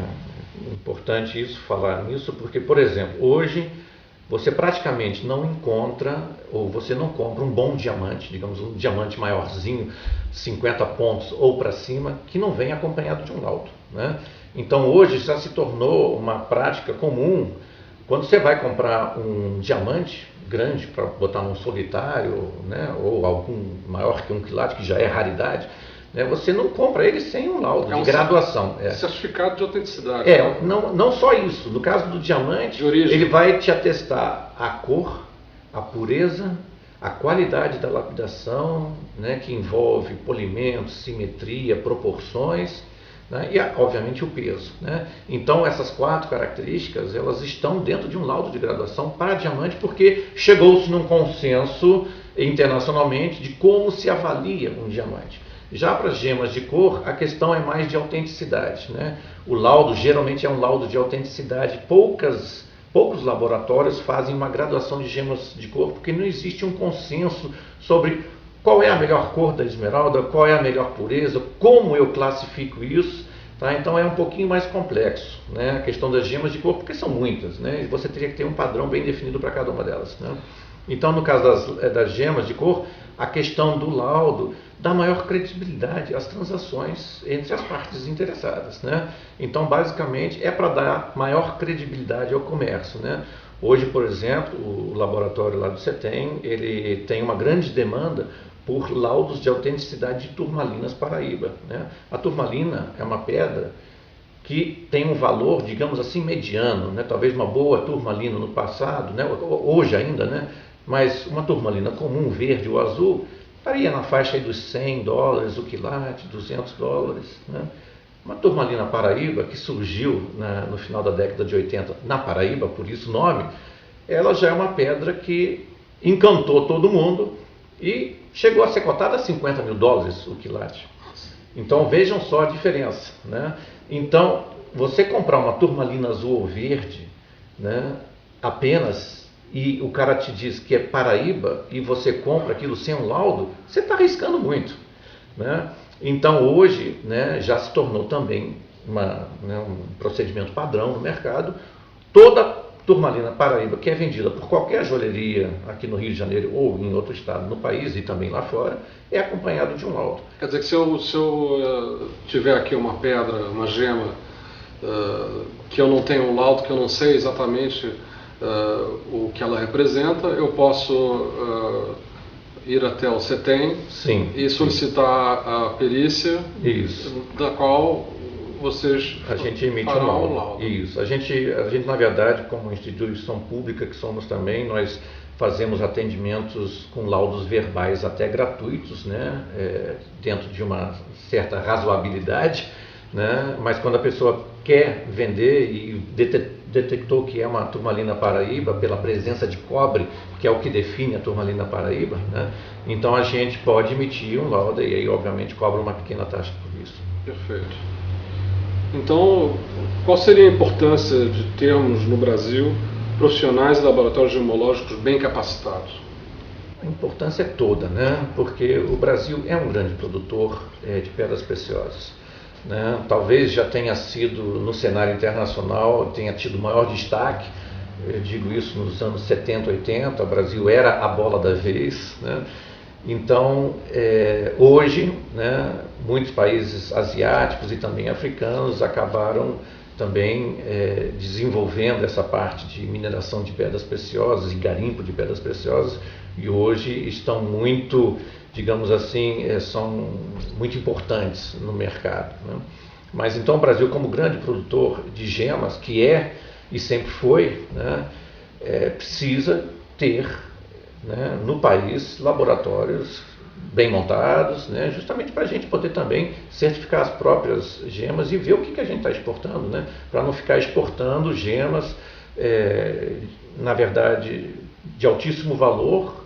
importante isso, falar nisso, porque, por exemplo, hoje você praticamente não encontra, ou você não compra um bom diamante, digamos um diamante maiorzinho, 50 pontos ou para cima, que não vem acompanhado de um laudo, né? Então hoje já se tornou uma prática comum, quando você vai comprar um diamante grande para botar num solitário, né, ou algum maior que 1 quilate, que já é raridade, né, você não compra ele sem um laudo de graduação. Certificado de autenticidade. Não só isso. No caso do diamante, ele vai te atestar a cor, a pureza, a qualidade da lapidação, né, que envolve polimento, simetria, proporções, né, e obviamente o peso, né? Então essas 4 características elas estão dentro de um laudo de graduação para diamante, porque chegou-se num consenso internacionalmente de como se avalia um diamante. Já para as gemas de cor, a questão é mais de autenticidade, né? O laudo geralmente é um laudo de autenticidade. Poucos laboratórios fazem uma graduação de gemas de cor, porque não existe um consenso sobre qual é a melhor cor da esmeralda, qual é a melhor pureza, como eu classifico isso, tá? Então é um pouquinho mais complexo, né, a questão das gemas de cor, porque são muitas, né, e você teria que ter um padrão bem definido para cada uma delas, né? Então, no caso das gemas de cor, a questão do laudo dá maior credibilidade às transações entre as partes interessadas, né? Então, basicamente, é para dar maior credibilidade ao comércio, né? Hoje, por exemplo, o laboratório lá do CETEM, ele tem uma grande demanda por laudos de autenticidade de turmalinas Paraíba, né? A turmalina é uma pedra que tem um valor, digamos assim, mediano, né? Talvez uma boa turmalina no passado, né? Hoje ainda, né? Mas uma turmalina comum, verde ou azul, estaria na faixa aí dos $100 o quilate, $200, né? Uma turmalina Paraíba, que surgiu no final da década de 80 na Paraíba, por isso o nome, ela já é uma pedra que encantou todo mundo e chegou a ser cotada a $50 mil o quilate. Então vejam só a diferença, né? Então, você comprar uma turmalina azul ou verde, né, apenas e o cara te diz que é Paraíba e você compra aquilo sem um laudo, você está arriscando muito, né? Então hoje, né, já se tornou também um procedimento padrão no mercado. Toda turmalina Paraíba que é vendida por qualquer joalheria aqui no Rio de Janeiro ou em outro estado no país e também lá fora, é acompanhado de um laudo. Quer dizer que se eu tiver aqui uma pedra, uma gema, que eu não tenho um laudo, que eu não sei exatamente o que ela representa, eu posso ir até o CETEM e solicitar a perícia, da qual vocês a gente emite um laudo. Isso. A gente, na verdade, como instituição pública que somos também, nós fazemos atendimentos com laudos verbais até gratuitos, né? Dentro de uma certa razoabilidade, né? Mas quando a pessoa quer vender e detectou que é uma turmalina Paraíba pela presença de cobre, que é o que define a turmalina Paraíba, né? Então a gente pode emitir um laudo e aí obviamente cobra uma pequena taxa por isso. Perfeito. Então, qual seria a importância de termos no Brasil profissionais e laboratórios gemológicos bem capacitados? A importância é toda, né? Porque o Brasil é um grande produtor de pedras preciosas, né? Talvez já tenha sido, no cenário internacional, tenha tido maior destaque. Eu digo isso nos anos 70, 80, o Brasil era a bola da vez, né? Então, hoje, né, muitos países asiáticos e também africanos acabaram também desenvolvendo essa parte de mineração de pedras preciosas e garimpo de pedras preciosas, e hoje estão muito, digamos assim, são muito importantes no mercado, né? Mas então o Brasil, como grande produtor de gemas, que é e sempre foi, né, precisa ter, né, no país laboratórios bem montados, né, justamente para a gente poder também certificar as próprias gemas e ver o que a gente está exportando, né, para não ficar exportando gemas, na verdade, de altíssimo valor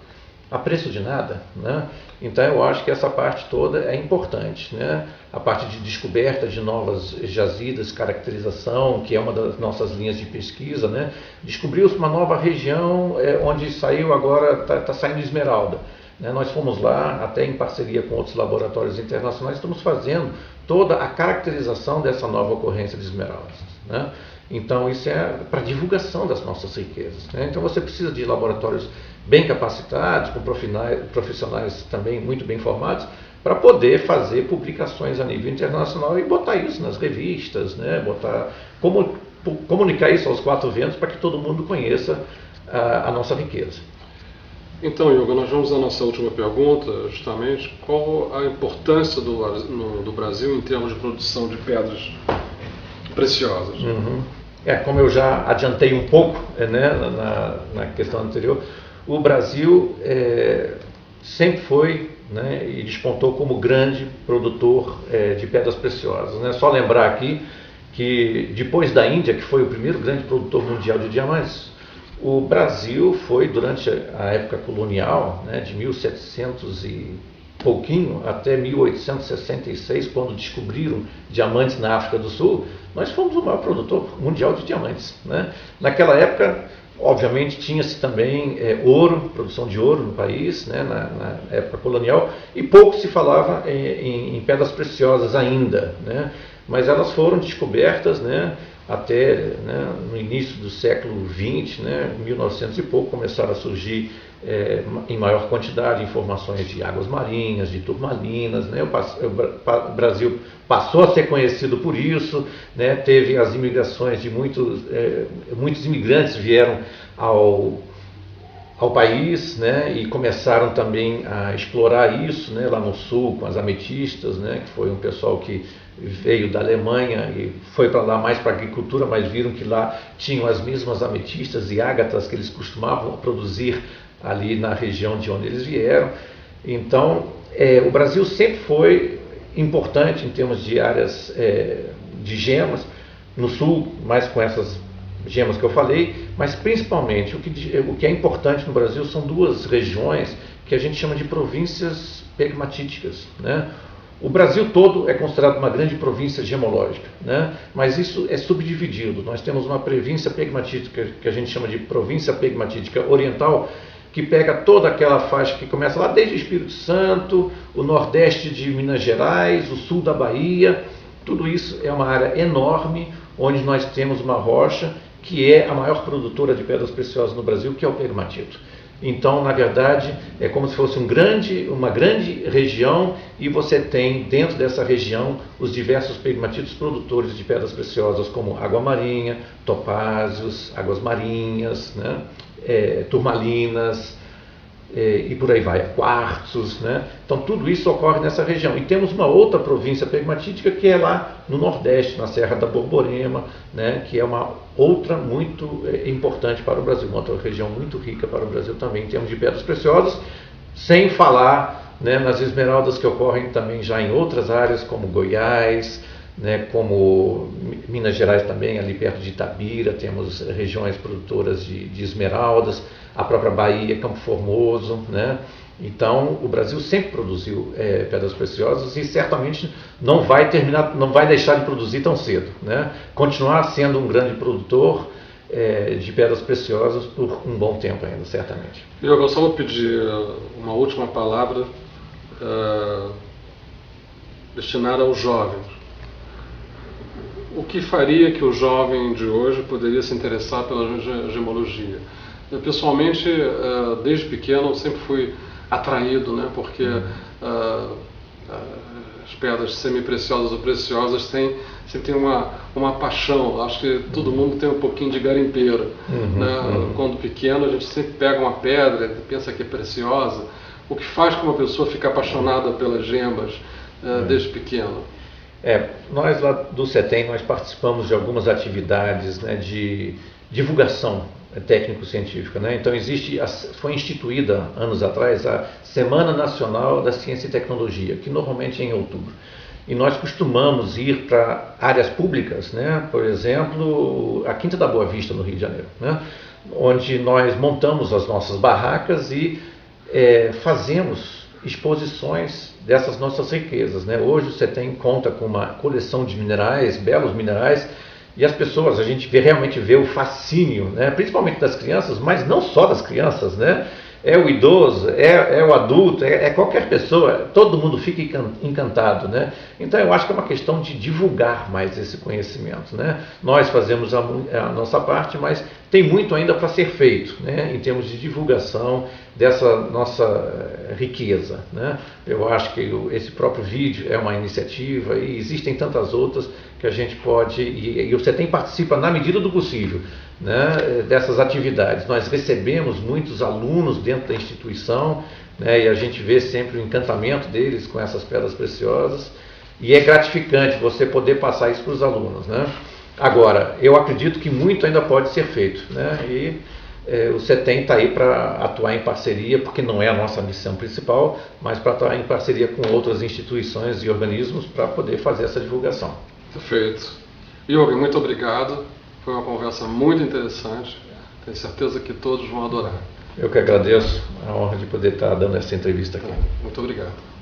a preço de nada, né? Então eu acho que essa parte toda é importante, né? A parte de descoberta de novas jazidas, caracterização, que é uma das nossas linhas de pesquisa, né? Descobriu-se uma nova região onde saiu agora, está saindo esmeralda, né? Nós fomos lá, até em parceria com outros laboratórios internacionais, estamos fazendo toda a caracterização dessa nova ocorrência de esmeraldas, né? Então isso é para divulgação das nossas riquezas, né? Então você precisa de laboratórios bem capacitados, com profissionais também muito bem formados, para poder fazer publicações a nível internacional e botar isso nas revistas, né? Comunicar isso aos quatro ventos para que todo mundo conheça a nossa riqueza. Então, Hugo, nós vamos à nossa última pergunta, justamente. Qual a importância do Brasil em termos de produção de pedras preciosas? Uhum. Como eu já adiantei um pouco, né, na questão anterior, o Brasil sempre foi, né, e despontou como grande produtor de pedras preciosas, né? Só lembrar aqui que depois da Índia, que foi o primeiro grande produtor mundial de diamantes, o Brasil foi, durante a época colonial, né, de 1700 e pouquinho até 1866, quando descobriram diamantes na África do Sul, nós fomos o maior produtor mundial de diamantes, né? Naquela época, obviamente, tinha-se também ouro, produção de ouro no país, né, na época colonial, e pouco se falava em pedras preciosas ainda, né? Mas elas foram descobertas, né, até, né, no início do século XX, né, 1900 e pouco, começaram a surgir em maior quantidade informações de águas marinhas, de turmalinas, né? O Brasil passou a ser conhecido por isso, né? Teve as imigrações de muitos imigrantes vieram ao país, né? E começaram também a explorar isso, né? Lá no sul com as ametistas, né? Que foi um pessoal que veio da Alemanha e foi para lá mais para a agricultura, mas viram que lá tinham as mesmas ametistas e ágatas que eles costumavam produzir ali na região de onde eles vieram. Então, o Brasil sempre foi importante em termos de áreas de gemas, no sul, mais com essas gemas que eu falei, mas principalmente o que é importante no Brasil são duas regiões que a gente chama de províncias pegmatíticas, né? O Brasil todo é considerado uma grande província gemológica, né? Mas isso é subdividido. Nós temos uma província pegmatítica que a gente chama de província pegmatítica oriental, que pega toda aquela faixa que começa lá desde o Espírito Santo, o nordeste de Minas Gerais, o sul da Bahia. Tudo isso é uma área enorme, onde nós temos uma rocha que é a maior produtora de pedras preciosas no Brasil, que é o pegmatito. Então, na verdade, é como se fosse uma grande região, e você tem dentro dessa região os diversos pegmatitos produtores de pedras preciosas, como água marinha, topázios, águas marinhas, né? Turmalinas, e por aí vai, quartzos, né? Então tudo isso ocorre nessa região. E temos uma outra província pegmatítica que é lá no Nordeste, na Serra da Borborema, né? Que é uma outra muito importante para o Brasil, uma outra região muito rica para o Brasil também em termos de pedras preciosas, sem falar, né, nas esmeraldas que ocorrem também já em outras áreas como Goiás, né, como Minas Gerais também, ali perto de Itabira, temos regiões produtoras de esmeraldas, a própria Bahia, Campo Formoso, né? Então o Brasil sempre produziu pedras preciosas e certamente não vai deixar de produzir tão cedo, né? Continuar sendo um grande produtor de pedras preciosas por um bom tempo ainda, certamente. Eu só vou pedir uma última palavra destinada aos jovens. O que faria que o jovem de hoje poderia se interessar pela gemologia? Eu, pessoalmente, desde pequeno, sempre fui atraído, né? Porque as pedras semi-preciosas ou preciosas sempre tem uma paixão. Acho que todo mundo tem um pouquinho de garimpeiro, né? Quando pequeno, a gente sempre pega uma pedra e pensa que é preciosa. O que faz com uma pessoa ficar apaixonada pelas gemas desde pequeno? Nós lá do CETEM, nós participamos de algumas atividades, né, de divulgação técnico-científica, né? Então foi instituída anos atrás a Semana Nacional da Ciência e Tecnologia, que normalmente é em outubro. E nós costumamos ir para áreas públicas, né? Por exemplo, a Quinta da Boa Vista, no Rio de Janeiro, né? Onde nós montamos as nossas barracas e fazemos exposições dessas nossas riquezas, né? Hoje você conta com uma coleção de minerais, belos minerais, e as pessoas, a gente realmente vê o fascínio, né? Principalmente das crianças, mas não só das crianças, né? É o idoso, é o adulto, é qualquer pessoa, todo mundo fica encantado, né? Então eu acho que é uma questão de divulgar mais esse conhecimento, né? Nós fazemos a nossa parte, mas tem muito ainda para ser feito, né? Em termos de divulgação dessa nossa riqueza, né? Eu acho que esse próprio vídeo é uma iniciativa, e existem tantas outras que a gente pode, e você participa na medida do possível, né, dessas atividades. Nós recebemos muitos alunos dentro da instituição, né, e a gente vê sempre o encantamento deles com essas pedras preciosas, e é gratificante você poder passar isso para os alunos, né? Agora, eu acredito que muito ainda pode ser feito, né? E o CETEM está aí para atuar em parceria, porque não é a nossa missão principal, mas para atuar em parceria com outras instituições e organismos para poder fazer essa divulgação. Perfeito. Jürgen, muito obrigado. Foi uma conversa muito interessante. Tenho certeza que todos vão adorar. Eu que agradeço a honra de poder estar dando essa entrevista aqui. Muito obrigado.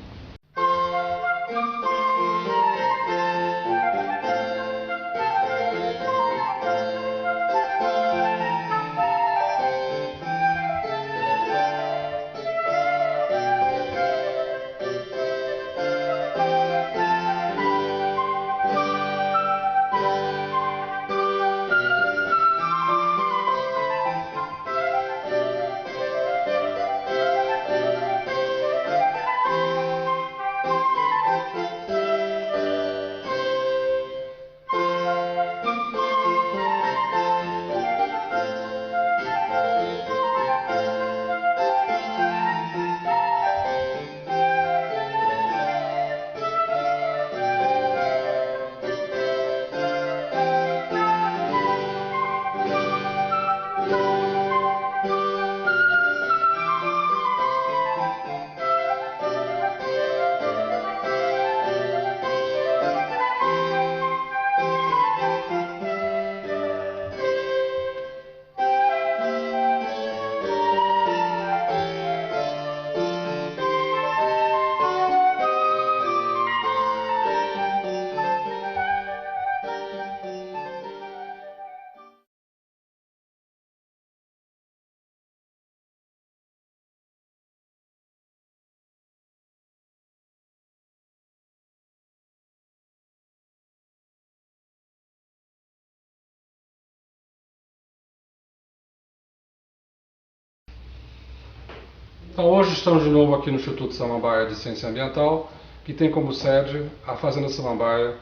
Então, hoje estamos de novo aqui no Instituto Samambaia de Ciência Ambiental, que tem como sede a Fazenda Samambaia,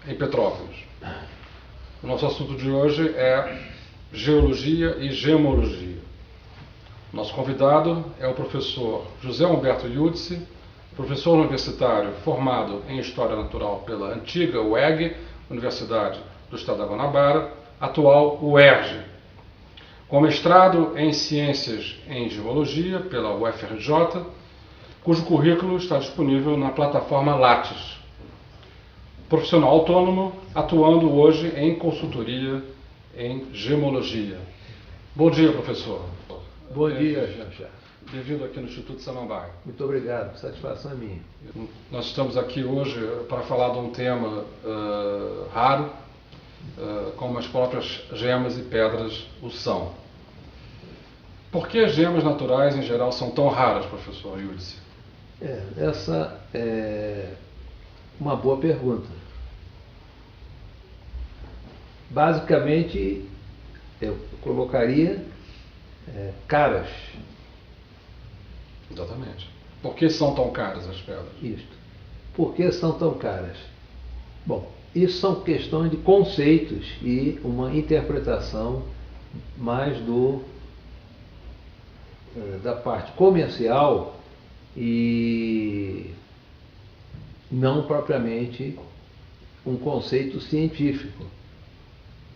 em Petrópolis. O nosso assunto de hoje é geologia e gemologia. Nosso convidado é o professor José Humberto Yudice, professor universitário formado em História Natural pela antiga UEG, Universidade do Estado da Guanabara, atual UERJ, com mestrado em Ciências em Gemologia pela UFRJ, cujo currículo está disponível na plataforma Lattes. Profissional autônomo, atuando hoje em consultoria em gemologia. Bom dia, professor. Bom dia, Xanxá. Bem-vindo aqui no Instituto Samambaia. Muito obrigado, satisfação é minha. Nós estamos aqui hoje para falar de um tema raro, como as próprias gemas e pedras o são. Por que as gemas naturais, em geral, são tão raras, professor Yudice? Essa é uma boa pergunta. Basicamente, eu colocaria caras. Exatamente. Por que são tão caras as pedras? Isto. Por que são tão caras? Bom, isso são questões de conceitos e uma interpretação mais da parte comercial e não propriamente um conceito científico.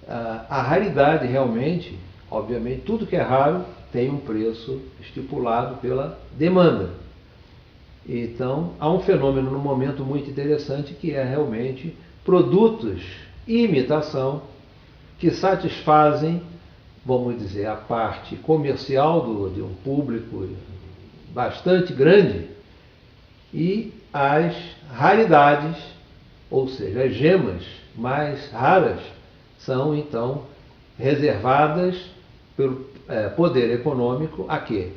A raridade realmente, obviamente, tudo que é raro tem um preço estipulado pela demanda. Então, há um fenômeno no momento muito interessante que é realmente produtos e imitação que satisfazem, vamos dizer, a parte comercial de um público bastante grande e as raridades, ou seja, as gemas mais raras, são então reservadas pelo poder econômico a quê?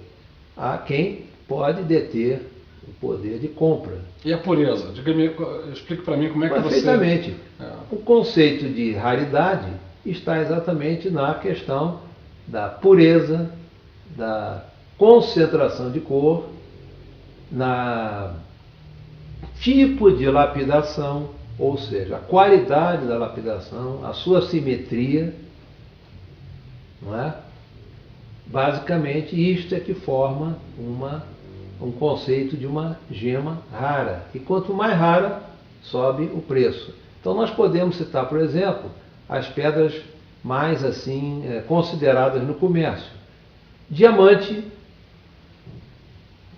A quem pode deter o poder de compra. E a pureza? Explique para mim como é que Perfeitamente. você... O conceito de raridade está exatamente na questão da pureza, da concentração de cor, na tipo de lapidação, ou seja, a qualidade da lapidação, a sua simetria, não é? Basicamente, isto é que forma um conceito de uma gema rara. E quanto mais rara, sobe o preço. Então, nós podemos citar, por exemplo, as pedras mais assim consideradas no comércio. Diamante,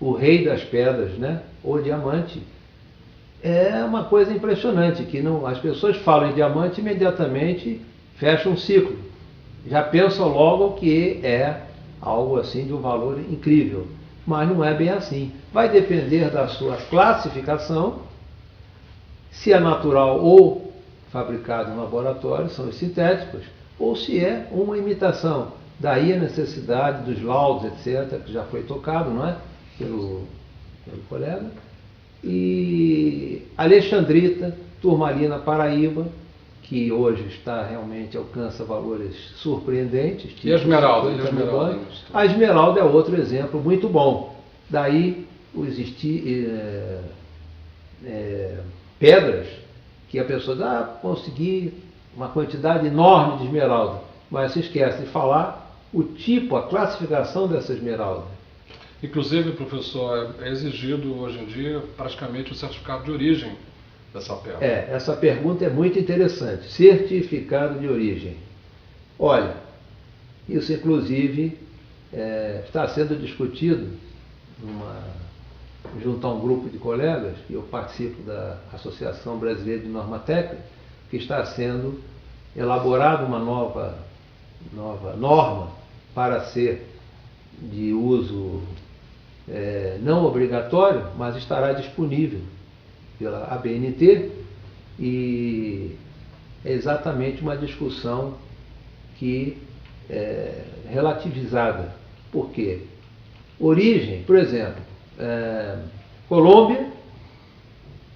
o rei das pedras, né? O diamante é uma coisa impressionante, que as pessoas falam em diamante e imediatamente fecham um ciclo. Já pensam logo que é algo assim de um valor incrível. Mas não é bem assim. Vai depender da sua classificação, se é natural ou fabricado em laboratório, são os sintéticos, ou se é uma imitação. Daí a necessidade dos laudos, etc., que já foi tocado, não é? Pelo colega. E alexandrita, turmalina paraíba, que hoje realmente alcança valores surpreendentes. E a esmeralda? A esmeralda é outro exemplo muito bom. Daí os pedras que a pessoa diz, consegui uma quantidade enorme de esmeralda, mas se esquece de falar o tipo, a classificação dessa esmeralda. Inclusive, professor, é exigido hoje em dia praticamente o certificado de origem dessa pedra. Essa pergunta é muito interessante. Certificado de origem. Olha, isso inclusive está sendo discutido junto a um grupo de colegas, e eu participo da Associação Brasileira de Normatec, que está sendo elaborada uma nova norma para ser de uso não obrigatório, mas estará disponível pela ABNT, e é exatamente uma discussão que é relativizada. Por quê? Origem, por exemplo, Colômbia,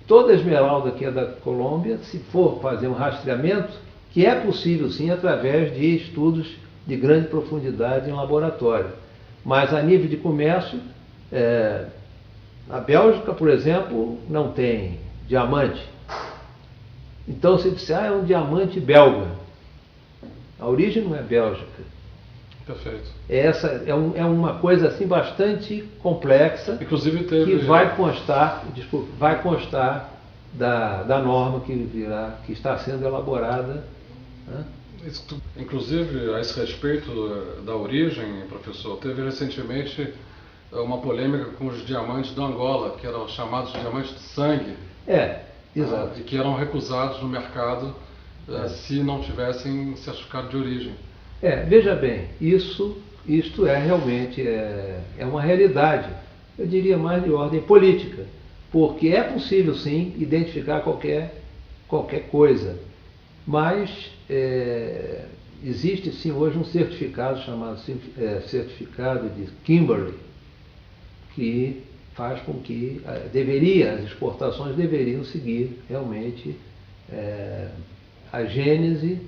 toda esmeralda que é da Colômbia, se for fazer um rastreamento, que é possível sim através de estudos de grande profundidade em laboratório, mas a nível de comércio A Bélgica, por exemplo, não tem diamante. Então se disser, é um diamante belga. A origem não é Bélgica. Perfeito. É uma coisa assim bastante complexa, Inclusive teve... que vai constar da norma que está sendo elaborada. Né? Inclusive, a esse respeito da origem, professor, teve recentemente uma polêmica com os diamantes da Angola, que eram chamados de diamantes de sangue. Exato. E que eram recusados no mercado se não tivessem certificado de origem. Veja bem, isto é realmente uma realidade, eu diria mais de ordem política, porque é possível sim identificar qualquer coisa, mas existe sim hoje um certificado chamado certificado de Kimberley, que faz com que as exportações deveriam seguir realmente a gênese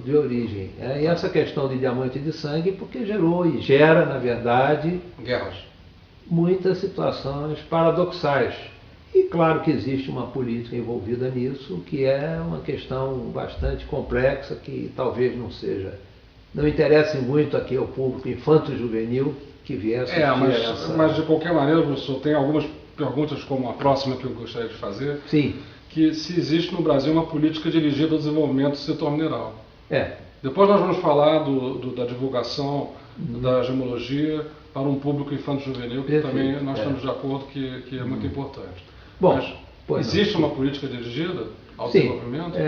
de origem. E essa questão de diamante de sangue, porque gerou e gera, na verdade, guerras, muitas situações paradoxais. E claro que existe uma política envolvida nisso, que é uma questão bastante complexa, que talvez não interesse muito aqui ao público infanto-juvenil que viesse mas de qualquer maneira, professor, tem algumas perguntas como a próxima que eu gostaria de fazer. Sim. Que se existe no Brasil uma política dirigida ao desenvolvimento do setor mineral. Depois nós vamos falar da divulgação da gemologia para um público infanto-juvenil, que também nós estamos de acordo que é muito importante. Bom, mas existe uma política dirigida ao desenvolvimento?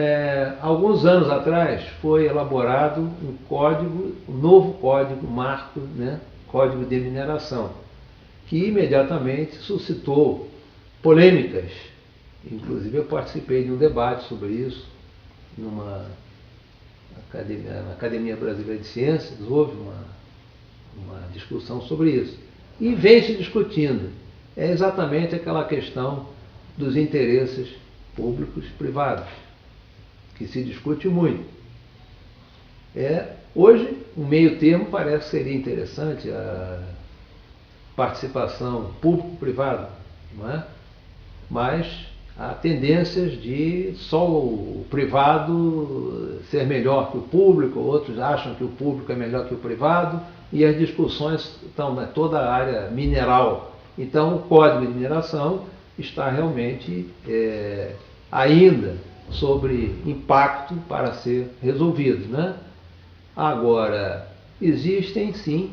Alguns anos atrás foi elaborado um novo código marco, Código de Mineração, que imediatamente suscitou polêmicas. Inclusive eu participei de um debate sobre isso na Academia Brasileira de Ciências, houve uma discussão sobre isso. E vem se discutindo. É exatamente aquela questão dos interesses públicos privados, que se discute muito. Hoje, um meio termo parece que seria interessante a participação público-privada, não é? Mas há tendências de só o privado ser melhor que o público, outros acham que o público é melhor que o privado, e as discussões estão em toda a área mineral. Então, o Código de Mineração está realmente ainda sobre impacto para ser resolvido, né? Agora, existem sim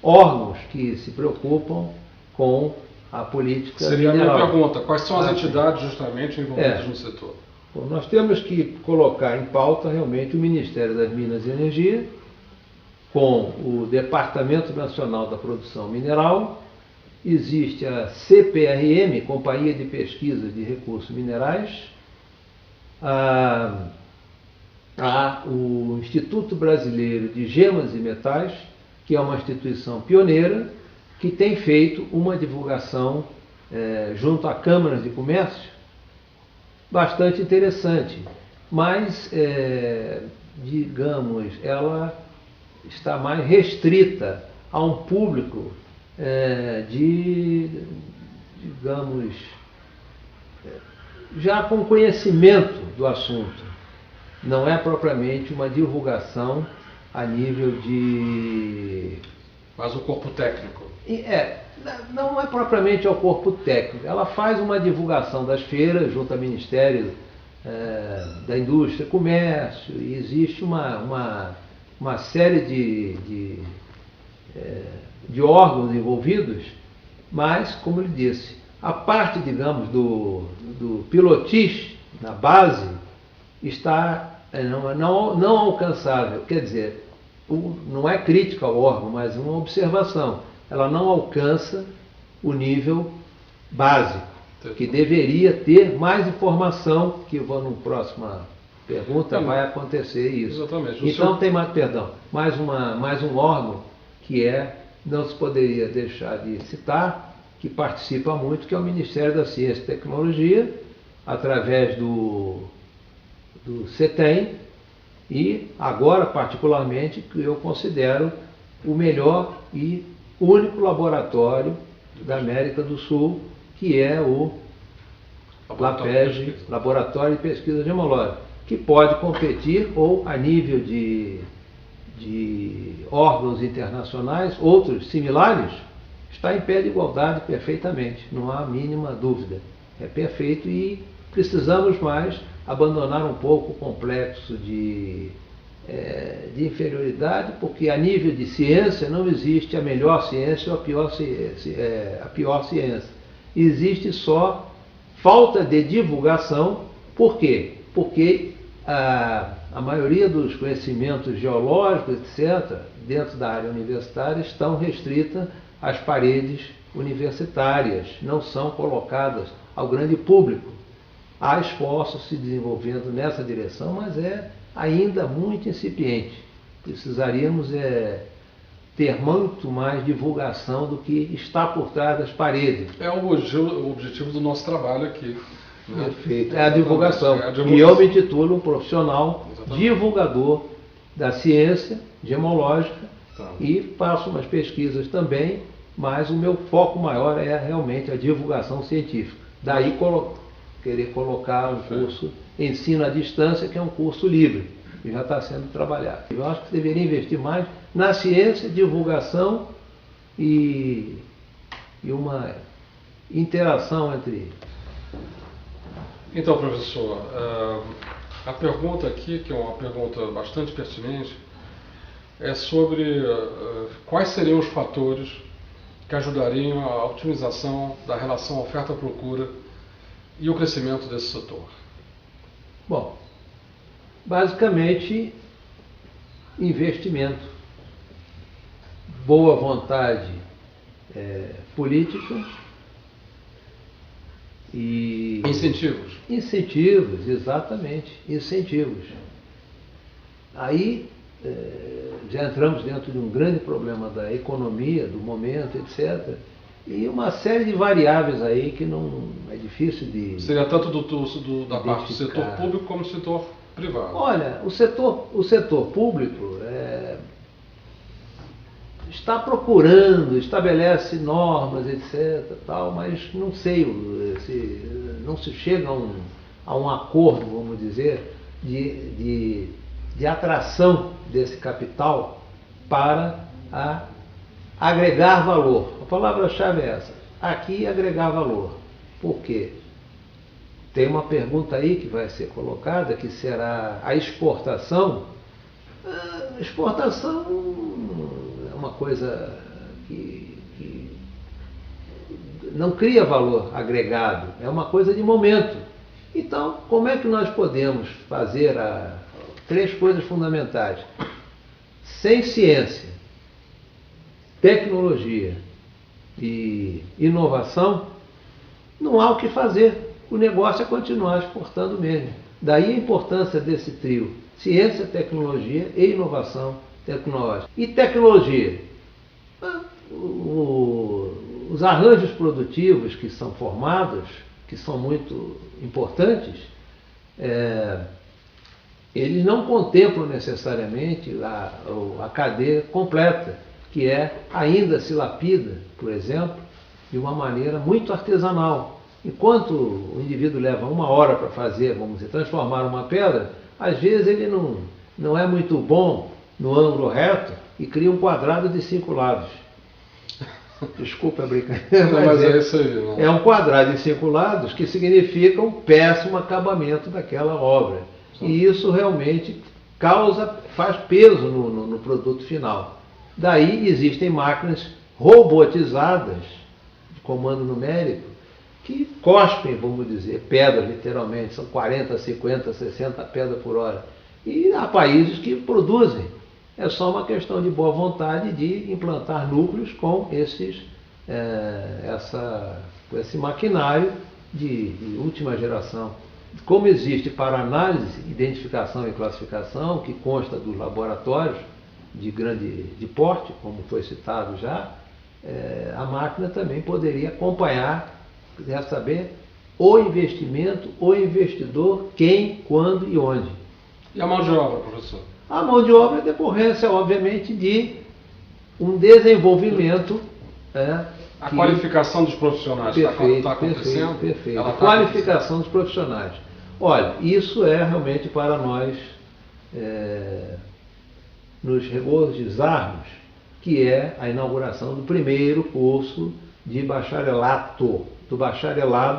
órgãos que se preocupam com a política Seria mineral. a minha pergunta, quais são as entidades justamente envolvidas no setor? Bom, nós temos que colocar em pauta realmente o Ministério das Minas e Energia, com o Departamento Nacional da Produção Mineral, existe a CPRM, Companhia de Pesquisa de Recursos Minerais, há o Instituto Brasileiro de Gemas e Metais, que é uma instituição pioneira, que tem feito uma divulgação junto a câmaras de comércio bastante interessante, mas, digamos, ela está mais restrita a um público digamos, já com conhecimento do assunto. Não é propriamente uma divulgação a nível de... Mas o corpo técnico. Não é propriamente ao corpo técnico. Ela faz uma divulgação das feiras junto ao Ministério da Indústria e Comércio, e existe uma série de órgãos envolvidos, mas, como ele disse, a parte, digamos, do pilotis, na base, está não alcançável. Quer dizer, não é crítica ao órgão, mas uma observação. Ela não alcança o nível básico, que deveria ter mais informação, que eu vou na próxima pergunta, vai acontecer isso. Exatamente. Então tem mais um órgão que não se poderia deixar de citar, que participa muito, que é o Ministério da Ciência e Tecnologia, através do CETEM, e agora particularmente que eu considero o melhor e único laboratório da América do Sul, que é o LAPEG, Laboratório de Pesquisa Gemológica, que pode competir ou a nível de órgãos internacionais, outros similares, está em pé de igualdade perfeitamente, não há a mínima dúvida. É perfeito e precisamos mais abandonar um pouco o complexo de inferioridade, porque a nível de ciência não existe a melhor ciência ou a pior ciência. Existe só falta de divulgação. Por quê? Porque a maioria dos conhecimentos geológicos, etc., dentro da área universitária, estão restritas às paredes universitárias, não são colocadas ao grande público. Há esforços se desenvolvendo nessa direção, mas é ainda muito incipiente. Precisaríamos ter muito mais divulgação do que está por trás das paredes. É o objetivo do nosso trabalho aqui. Né? Perfeito. É a divulgação. E eu me titulo um profissional divulgador da ciência gemológica e faço umas pesquisas também, mas o meu foco maior é realmente a divulgação científica. Daí querer colocar um curso ensino à distância, que é um curso livre, que já está sendo trabalhado. Eu acho que deveria investir mais na ciência, divulgação e uma interação entre... Então, professor, a pergunta aqui, que é uma pergunta bastante pertinente, é sobre quais seriam os fatores que ajudariam a otimização da relação oferta-procura e o crescimento desse setor. Bom, basicamente, investimento, boa vontade política e... Incentivos. Incentivos, exatamente, incentivos. Aí já entramos dentro de um grande problema da economia, do momento, etc., e uma série de variáveis aí que não é difícil de... Seria tanto da parte do setor público como do setor privado. Olha, o setor público está procurando, estabelece normas, etc., tal, mas não sei, não se chega a um acordo, vamos dizer, de atração desse capital para agregar valor. A palavra-chave é essa. Aqui, agregar valor. Por quê? Tem uma pergunta aí que vai ser colocada, que será a exportação. A exportação é uma coisa que não cria valor agregado, é uma coisa de momento. Então, como é que nós podemos fazer três coisas fundamentais? Sem ciência, tecnologia e inovação, não há o que fazer. O negócio é continuar exportando mesmo. Daí a importância desse trio: ciência, tecnologia e inovação tecnológica. E tecnologia? Os arranjos produtivos que são formados, que são muito importantes, eles não contemplam necessariamente a cadeia completa, que ainda se lapida, por exemplo, de uma maneira muito artesanal. Enquanto o indivíduo leva 1 hora para fazer, vamos dizer, transformar uma pedra, às vezes ele não é muito bom no ângulo reto e cria um quadrado de 5 lados. Desculpa a brincadeira, mas é isso aí. Não. É um quadrado de 5 lados que significa um péssimo acabamento daquela obra. Sim. E isso realmente faz peso no produto final. Daí existem máquinas robotizadas, de comando numérico, que cospem, vamos dizer, pedras, literalmente, são 40, 50, 60 pedras por hora. E há países que produzem. É só uma questão de boa vontade de implantar núcleos com esse maquinário de última geração. Como existe para análise, identificação e classificação, que consta dos laboratórios de porte, como foi citado já, a máquina também poderia acompanhar, saber o investimento, o investidor, quem, quando e onde. E a mão de obra, professor? A mão de obra é decorrência, obviamente, de um desenvolvimento. A qualificação dos profissionais está acontecendo? Perfeito. Ela A qualificação dos profissionais. Olha, isso é realmente para nós nos regozijarmos, que é a inauguração do primeiro curso de bacharelado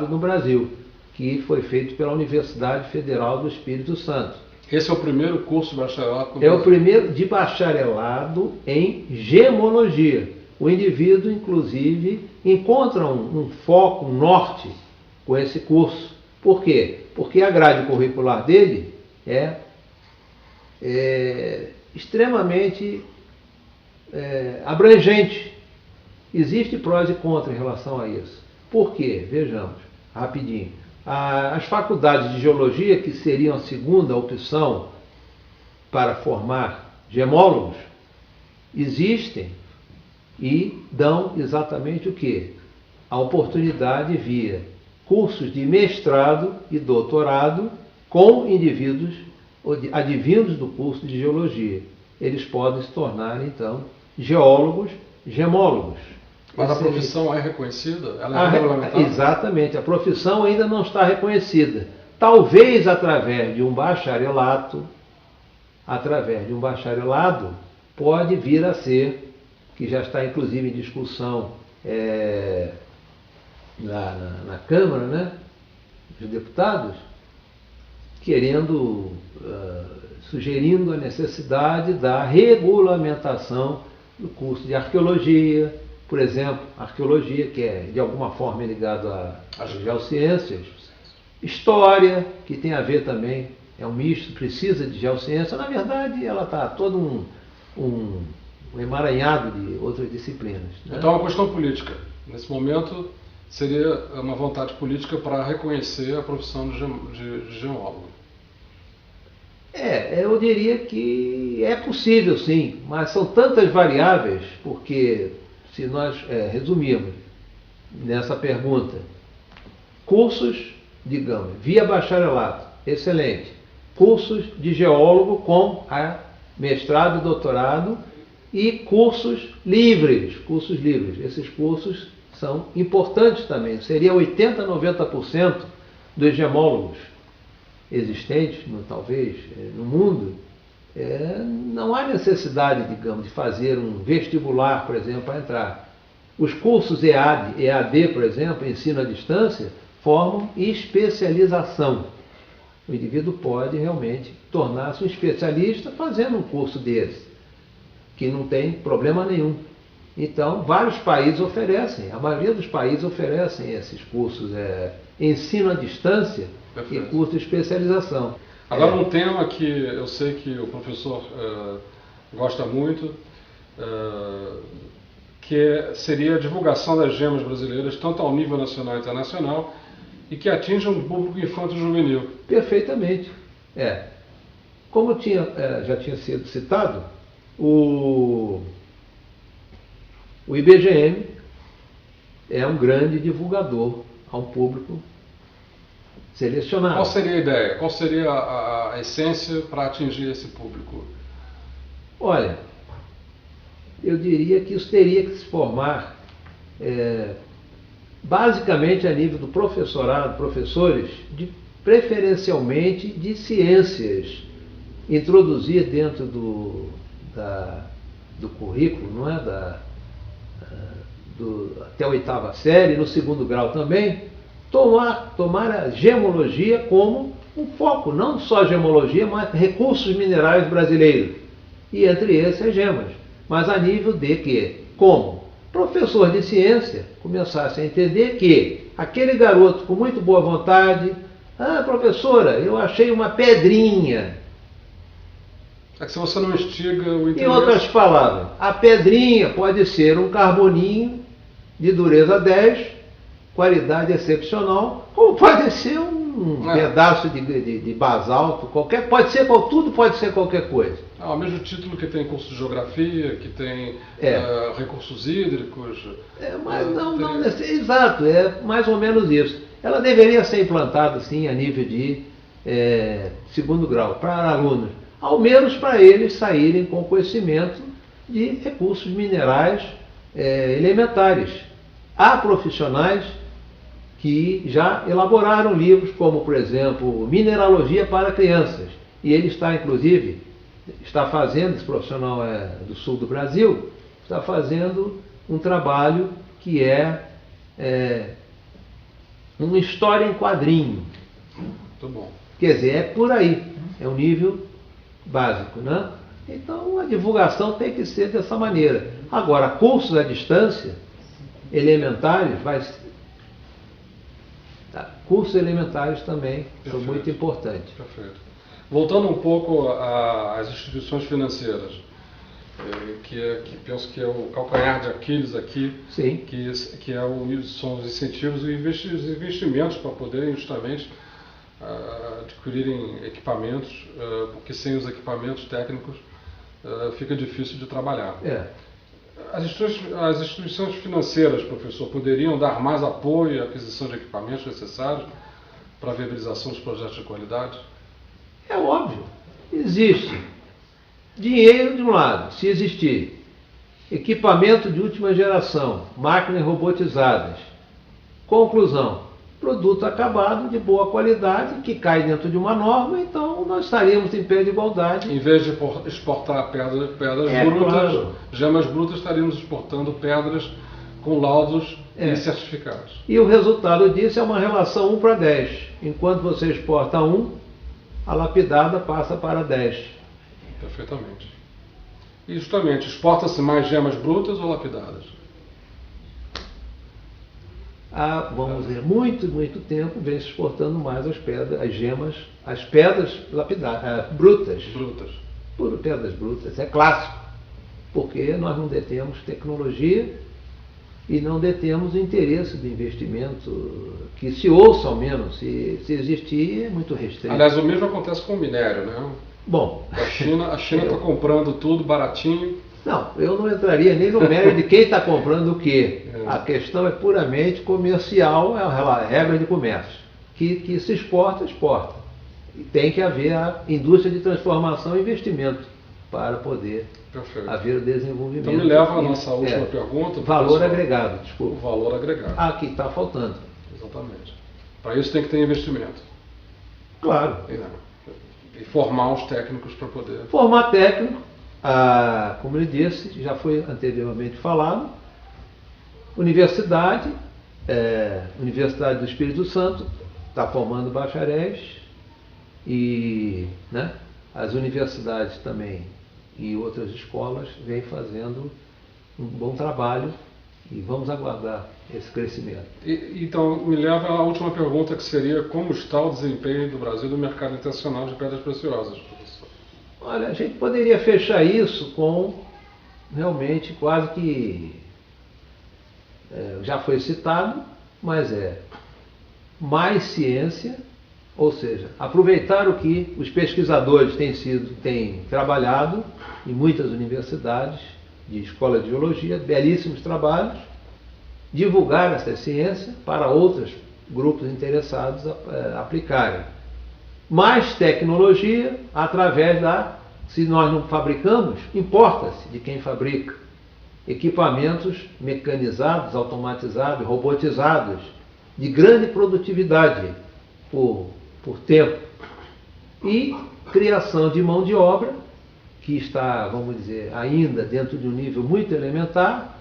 no Brasil, que foi feito pela Universidade Federal do Espírito Santo. Esse é o primeiro curso de bacharelado? É o primeiro de bacharelado em gemologia. O indivíduo, inclusive, encontra um foco, um norte com esse curso. Por quê? Porque a grade curricular dele é extremamente abrangente. Existe prós e contras em relação a isso. Por quê? Vejamos, rapidinho. As faculdades de geologia, que seriam a segunda opção para formar gemólogos, existem e dão exatamente o quê? A oportunidade via cursos de mestrado e doutorado com indivíduos advindos do curso de geologia. Eles podem se tornar, então, geólogos, gemólogos. Mas a profissão é reconhecida? Ela é regulamentada? Exatamente, a profissão ainda não está reconhecida. Talvez através de um bacharelado, pode vir a ser, que já está inclusive em discussão na Câmara, né, dos Deputados, sugerindo a necessidade da regulamentação do curso de arqueologia, por exemplo, arqueologia, que é de alguma forma ligada às geociências, história, que tem a ver também, é um misto, precisa de geociência. Na verdade, ela está todo um emaranhado de outras disciplinas. Né? Então é uma questão política. Nesse momento, seria uma vontade política para reconhecer a profissão de geólogo. Eu diria que é possível, sim, mas são tantas variáveis, porque se nós resumirmos nessa pergunta, cursos, digamos, via bacharelado, excelente. Cursos de geólogo com mestrado e doutorado e cursos livres. Esses cursos são importantes também. Seria 80% a 90% dos gemólogos existentes, talvez, no mundo. Não há necessidade, digamos, de fazer um vestibular, por exemplo, para entrar. Os cursos EAD, por exemplo, ensino à distância, formam especialização. O indivíduo pode realmente tornar-se um especialista fazendo um curso desse, que não tem problema nenhum. Então, vários países oferecem, a maioria dos países oferecem esses cursos, ensino à distância e curso de especialização. Agora, um tema que eu sei que o professor gosta muito, que seria a divulgação das gemas brasileiras, tanto ao nível nacional e internacional, e que atinge um público infanto-juvenil. Perfeitamente. Como já tinha sido citado, o IBGM é um grande divulgador a um público selecionado. Qual seria a ideia? Qual seria a essência para atingir esse público? Olha, eu diria que isso teria que se formar basicamente a nível do professorado, professores, preferencialmente de ciências, introduzir dentro do currículo, não é? Até a 8ª série, no 2º grau também, tomar a gemologia como um foco, não só gemologia, mas recursos minerais brasileiros, e entre esses as gemas, mas a nível de que, como professor de ciência, começasse a entender que aquele garoto com muito boa vontade, professora, eu achei uma pedrinha. É que se você não instiga o interesse... Em outras palavras, a pedrinha pode ser um carboninho de dureza 10, qualidade excepcional, ou pode ser um pedaço de basalto, tudo pode ser qualquer coisa. O mesmo título que tem curso de geografia, que tem recursos hídricos. Exato, é mais ou menos isso. Ela deveria ser implantada, sim, a nível de 2º grau, para alunos, ao menos para eles saírem com conhecimento de recursos minerais elementares. Há profissionais que já elaboraram livros, como, por exemplo, Mineralogia para Crianças. E ele está, inclusive, fazendo, esse profissional do sul do Brasil, está fazendo um trabalho que uma história em quadrinho. Muito bom. Quer dizer, é por aí, é um nível básico, né? Então a divulgação tem que ser dessa maneira. Agora, cursos à distância, elementares, cursos elementares também são muito importantes. Perfeito. Voltando um pouco às instituições financeiras, que penso que é o calcanhar de Aquiles aqui, sim, são os incentivos e os investimentos para poderem justamente adquirirem equipamentos, porque sem os equipamentos técnicos fica difícil de trabalhar. As instituições financeiras, professor, poderiam dar mais apoio e aquisição de equipamentos necessários para a viabilização dos projetos de qualidade? É óbvio, existe dinheiro de um lado, se existir equipamento de última geração, máquinas robotizadas. Conclusão, produto acabado de boa qualidade que cai dentro de uma norma, então nós estaríamos em pé de igualdade. Em vez de exportar pedras brutas, claro, gemas brutas, estaríamos exportando pedras com laudos e certificados. E o resultado disso é uma relação 1:10. Enquanto você exporta 1, a lapidada passa para 10. Perfeitamente. E justamente, exporta-se mais gemas brutas ou lapidadas? Há, vamos dizer, muito tempo vem se exportando mais as pedras brutas. Pedras brutas, é clássico, porque nós não detemos tecnologia e não detemos o interesse do investimento, que se ouça ao menos, se existir é muito restrito. Aliás, o mesmo acontece com o minério, né? Bom, a China está comprando tudo baratinho. Não, eu não entraria nem no mérito de quem está comprando o quê. A questão é puramente comercial, é a regra de comércio. Que se exporta. E tem que haver a indústria de transformação e investimento para poder haver o desenvolvimento. Então me leva à nossa última pergunta. Valor agregado, desculpa. O valor agregado. Aqui está faltando. Exatamente. Para isso tem que ter investimento. Claro. E formar os técnicos para poder... Formar técnico, como ele disse, já foi anteriormente falado, Universidade do Espírito Santo está formando bacharéis e as universidades também e outras escolas vêm fazendo um bom trabalho e vamos aguardar esse crescimento. Então, me leva à última pergunta, que seria: como está o desempenho do Brasil no mercado internacional de pedras preciosas, professor? Olha, a gente poderia fechar isso com, realmente, quase que, já foi citado, mas mais ciência, ou seja, aproveitar o que os pesquisadores têm trabalhado em muitas universidades de escola de geologia, belíssimos trabalhos, divulgar essa ciência para outros grupos interessados aplicarem. Mais tecnologia através se nós não fabricamos, importa-se de quem fabrica. Equipamentos mecanizados, automatizados, robotizados, de grande produtividade por tempo. E criação de mão de obra, que está, vamos dizer, ainda dentro de um nível muito elementar,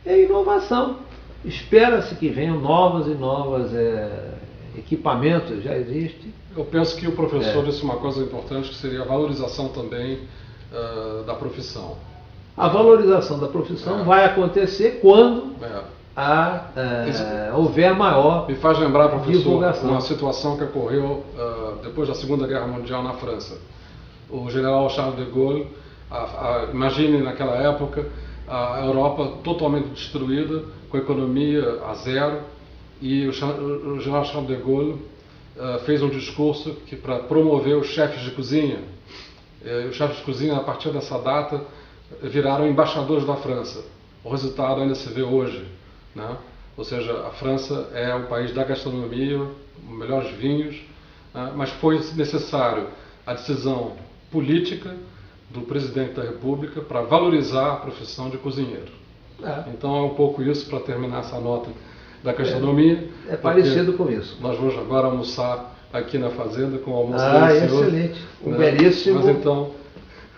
é inovação. Espera-se que venham novos equipamentos, já existe. Eu penso que o professor disse uma coisa importante, que seria a valorização também da profissão. A valorização da profissão vai acontecer quando houver maior divulgação. Me faz lembrar, professor, uma situação que ocorreu depois da Segunda Guerra Mundial na França. O general Charles de Gaulle, imagine naquela época, a Europa totalmente destruída, com a economia a zero, e o general Charles de Gaulle fez um discurso para promover os chefes de cozinha. Os chefes de cozinha, a partir dessa data, viraram embaixadores da França. O resultado ainda se vê hoje, né? Ou seja, a França é o país da gastronomia, melhores vinhos, mas foi necessário a decisão política do presidente da República para valorizar a profissão de cozinheiro. Então é um pouco isso para terminar essa nota da gastronomia. É parecido com isso. Nós vamos agora almoçar aqui na fazenda com o almoço delicioso. Excelente. Belíssimo. Mas então,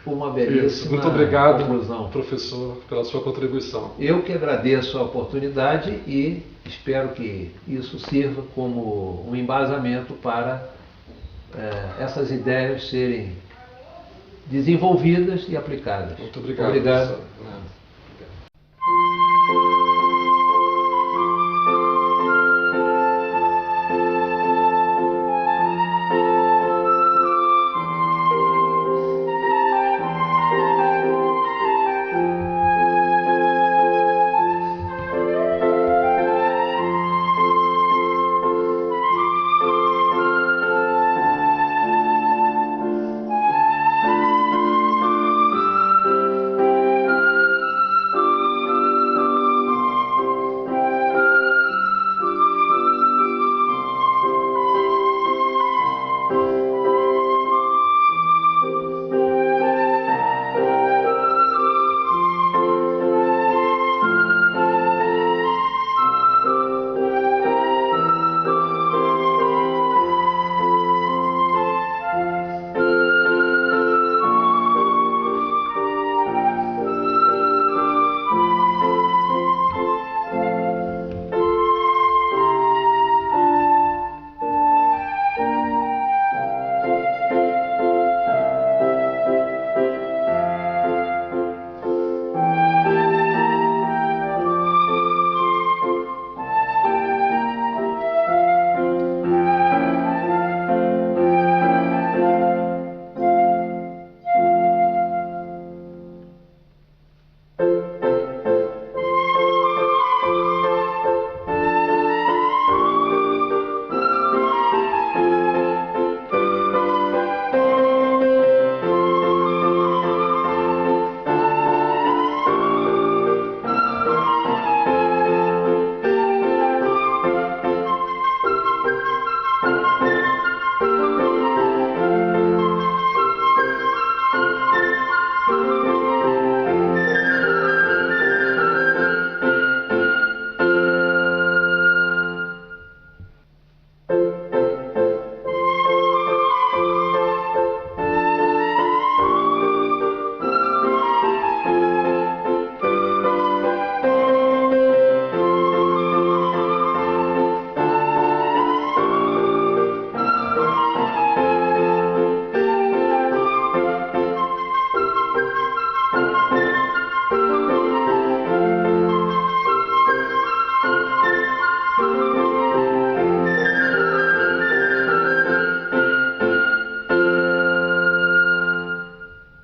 uma belíssima isso. Muito obrigado, conclusão. Professor, pela sua contribuição. Eu que agradeço a oportunidade e espero que isso sirva como um embasamento para essas ideias serem desenvolvidas e aplicadas. Muito obrigado. Obrigado. Professor.